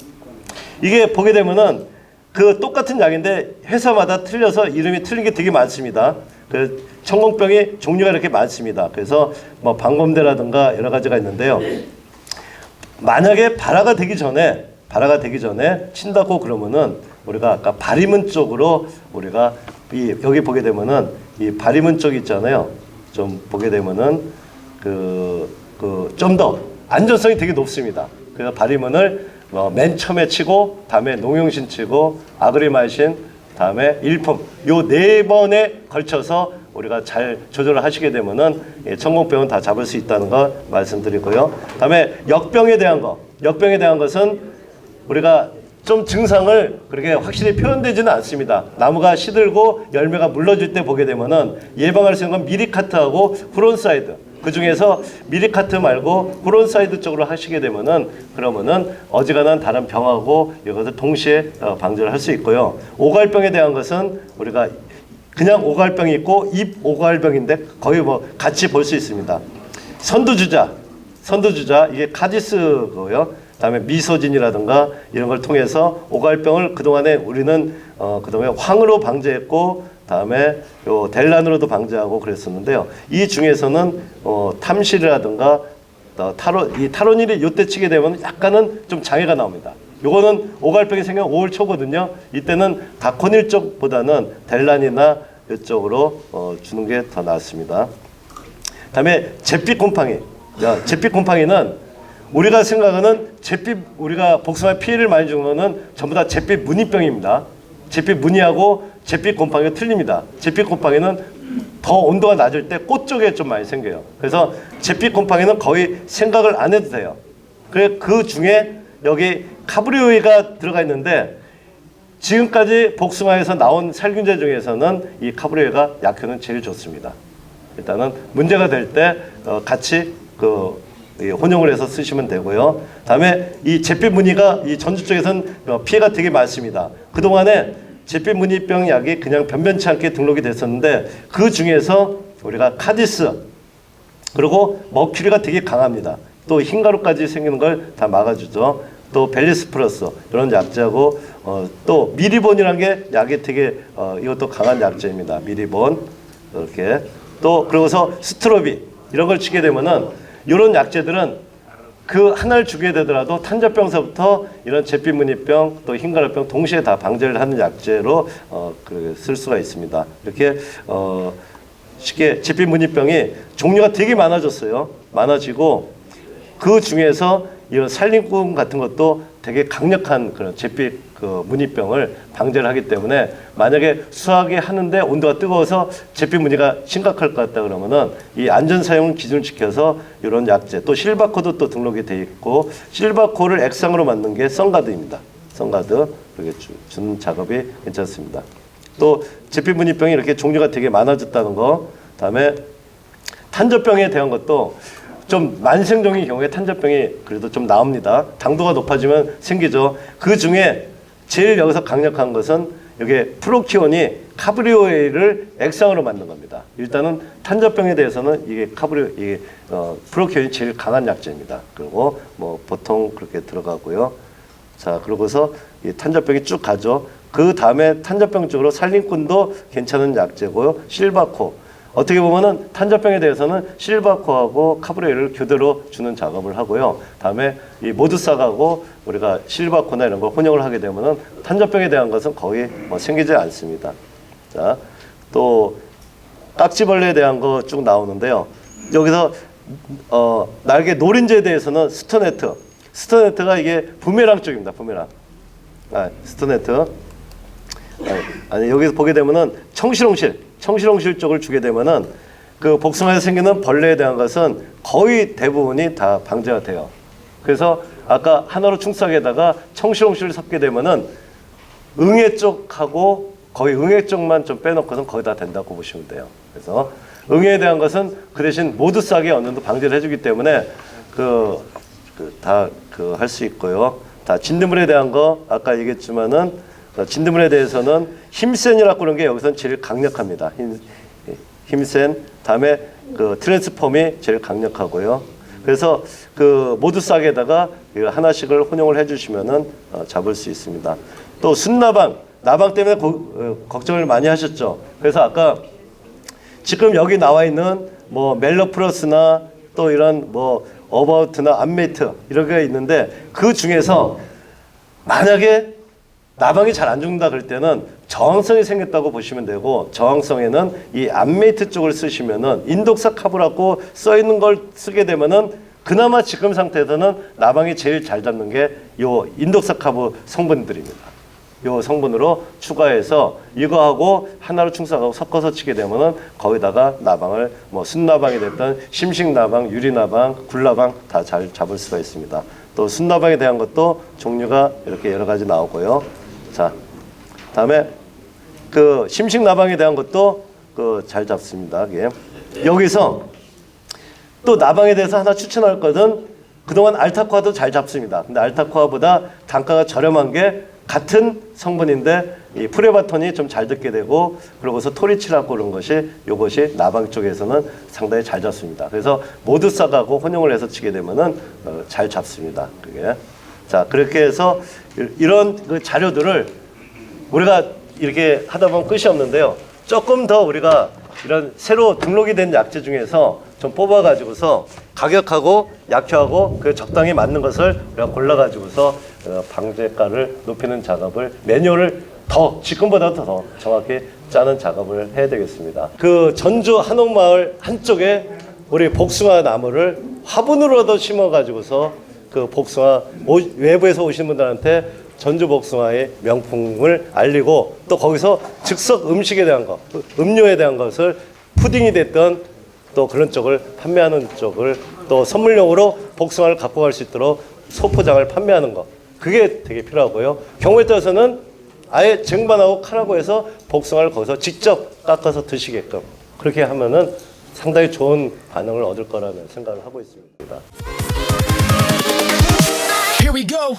이게 보게 되면은 그 똑같은 약인데 회사마다 틀려서 이름이 틀린 게 되게 많습니다. 그 청공병이 종류가 이렇게 많습니다. 그래서 뭐 방검대라든가 여러 가지가 있는데요. 만약에 발화가 되기 전에 친다고 그러면은 우리가 아까 바리문 쪽으로 우리가 여기 보게 되면은 이 바리문 쪽 있잖아요. 좀 보게 되면은 좀 더 안전성이 되게 높습니다. 그래서 바리문을 맨 처음에 치고 다음에 농용신 치고 아그리마이신 다음에 일품 요 4번에 걸쳐서 우리가 잘 조절을 하시게 되면은 청공병은 다 잡을 수 있다는 거 말씀드리고요. 다음에 역병에 대한 것은 우리가 좀 증상을 그렇게 확실히 표현되지는 않습니다. 나무가 시들고 열매가 물러질 때 보게 되면은 예방할 수 있는 건 미리카트하고 후론사이드. 그 중에서 미리카트 말고 후론사이드 쪽으로 하시게 되면은 그러면은 어지간한 다른 병하고 이것을 동시에 방지를 할 수 있고요. 오갈병에 대한 것은 우리가 그냥 오갈병이 있고 잎 오갈병인데 거의 뭐 같이 볼 수 있습니다. 선두주자 이게 카디스고요. 다음에 미소진이라든가 이런 걸 통해서 오갈병을 그동안에 우리는 그동안에 황으로 방지했고 다음에 요 델란으로도 방지하고 그랬었는데요. 이 중에서는 탐실이라든가 이 타로닐이 요때 치게 되면 약간은 좀 장애가 나옵니다. 요거는 오갈병이 생겨 5월 초거든요. 이때는 다코닐 쪽보다는 델란이나 이쪽으로 주는 게 더 낫습니다. 다음에 잿빛 곰팡이는 우리가 생각하는 우리가 복숭아에 피해를 많이 주는 거는 전부 다 잿빛 무늬병입니다. 잿빛 무늬하고 잿빛 곰팡이가 틀립니다. 잿빛 곰팡이는 더 온도가 낮을 때 꽃 쪽에 좀 많이 생겨요. 그래서 잿빛 곰팡이는 거의 생각을 안 해도 돼요. 그 중에 여기 카브리오이가 들어가 있는데 지금까지 복숭아에서 나온 살균제 중에서는 이 카브리오이가 약효는 제일 좋습니다. 일단은 문제가 될 때 같이 혼용을 해서 쓰시면 되고요. 다음에 이 잿빛 무늬가 이 전주 쪽에서는 피해가 되게 많습니다. 그동안에 잿빛 무늬병 약이 그냥 변변치 않게 등록이 됐었는데 그 중에서 우리가 카디스 그리고 머큐리가 되게 강합니다. 또 흰가루까지 생기는 걸 다 막아주죠. 또 벨리스프러스 이런 약제하고 또 미리본이라는 게 약이 되게 이것도 강한 약제입니다. 미리본 이렇게 또 그러고서 스트로비 이런 걸 치게 되면은 이런 약제들은 그 하나를 주게 되더라도 탄저병서부터 이런 잿빛 무늬병 또 흰가루병 동시에 다 방제를 하는 약제로 쓸 수가 있습니다. 이렇게 쉽게 잿빛 무늬병이 종류가 되게 많아졌어요. 많아지고 그 중에서 이런 살림꾼 같은 것도 되게 강력한 그런 잿빛 무늬병을 방제를 하기 때문에 만약에 수확이 하는데 온도가 뜨거워서 잿빛 무늬가 심각할 것 같다 그러면은 이 안전 사용 기준을 지켜서 이런 약제 또 실바코도 또 등록이 돼 있고 실바코를 액상으로 만든 게 선가드입니다. 선가드 그렇게 주는 작업이 괜찮습니다. 또 잿빛 무늬병이 이렇게 종류가 되게 많아졌다는 거. 다음에 탄저병에 대한 것도 좀 만성적인 경우에 탄저병이 그래도 좀 나옵니다. 당도가 높아지면 생기죠. 그 중에 제일 여기서 강력한 것은 여기 프로키온이 카브리오이를 액상으로 만든 겁니다. 일단은 탄저병에 대해서는 프로키온이 제일 강한 약제입니다. 그리고 뭐 보통 그렇게 들어가고요. 자, 그러고서 이 탄저병이 쭉 가죠. 그 다음에 탄저병 쪽으로 살림꾼도 괜찮은 약제고요. 실바코. 어떻게 보면은 탄저병에 대해서는 실바코하고 카브리오이를 교대로 주는 작업을 하고요. 다음에 이 모두싹하고 우리가 실바코나 이런 걸 혼용을 하게 되면은 탄저병에 대한 것은 거의 생기지 않습니다. 자, 또 깍지벌레에 대한 거 쭉 나오는데요. 여기서 날개 노린재에 대해서는 스터네트가 이게 부메랑 쪽입니다. 부메랑. 스터네트. 아니 여기서 보게 되면은 청실홍실 쪽을 주게 되면은 그 복숭아에서 생기는 벌레에 대한 것은 거의 대부분이 다 방제가 돼요. 그래서 아까 한화로 충사에다가 청실홍실을 섞게 되면은 응애 쪽하고 거의 응애 쪽만 좀 빼놓고선 거의 다 된다고 보시면 돼요. 그래서 응애에 대한 것은 그 대신 모두 싸게 어느 정도 방지를 해주기 때문에 다 할 수 있고요. 다 진드물에 대한 거 아까 얘기했지만은 진드물에 대해서는 힘센이라고 그런 게 여기서는 제일 강력합니다. 힘센 다음에 트랜스폼이 제일 강력하고요. 그래서 모두 싹에다가 하나씩을 혼용을 해주시면은 잡을 수 있습니다. 또 순나방, 나방 때문에 걱정을 많이 하셨죠. 그래서 아까 지금 여기 나와 있는 뭐 멜로플러스나 또 이런 뭐 어바우트나 암메이트 이런 게 있는데 그 중에서 만약에 나방이 잘 안 죽는다 그럴 때는 저항성이 생겼다고 보시면 되고 그저항성에는 이 암메이트 쪽을 쓰시면은 인독사 카브라고 써 있는 걸 쓰게 되면은 그나마 지금 상태에서는 나방이 제일 잘 잡는 게 요 인독사 카브 성분들입니다. 요 성분으로 추가해서 이거하고 하나로 충사하고 섞어서 치게 되면은 거기다가 나방을 뭐 순나방이 됐든 심식나방, 유리나방, 굴나방 다 잘 잡을 수가 있습니다. 또 순나방에 대한 것도 종류가 이렇게 여러 가지 나오고요. 자, 다음에 심식나방에 대한 것도 잘 잡습니다. 여기서 또 나방에 대해서 하나 추천할 것은 그동안 알타코아도 잘 잡습니다. 근데 알타코아보다 단가가 저렴한 게 같은 성분인데 이 프레바톤이 좀 잘 듣게 되고 그러고서 토리치라고 그런 것이 요것이 나방 쪽에서는 상당히 잘 잡습니다. 그래서 모두 싹하고 혼용을 해서 치게 되면은 잘 잡습니다. 그게. 자, 그렇게 해서 이런 자료들을 우리가 이렇게 하다 보면 끝이 없는데요. 조금 더 우리가 이런 새로 등록이 된 약재 중에서 좀 뽑아가지고서 가격하고 약효하고 그 적당히 맞는 것을 우리가 골라가지고서 방제가를 높이는 작업을 매뉴얼을 지금보다 더 정확히 짜는 작업을 해야 되겠습니다. 전주 한옥마을 한쪽에 우리 복숭아 나무를 화분으로도 심어가지고서 복숭아 외부에서 오신 분들한테 전주 복숭아의 명품을 알리고 또 거기서 즉석 음식에 대한 것, 음료에 대한 것을 푸딩이 됐던 또 그런 쪽을 판매하는 쪽을 또 선물용으로 복숭아를 갖고 갈 수 있도록 소포장을 판매하는 것 그게 되게 필요하고요. 경우에 따라서는 아예 쟁반하고 칼하고 해서 복숭아를 거기서 직접 깎아서 드시게끔 그렇게 하면은 상당히 좋은 반응을 얻을 거라는 생각을 하고 있습니다. Here we go.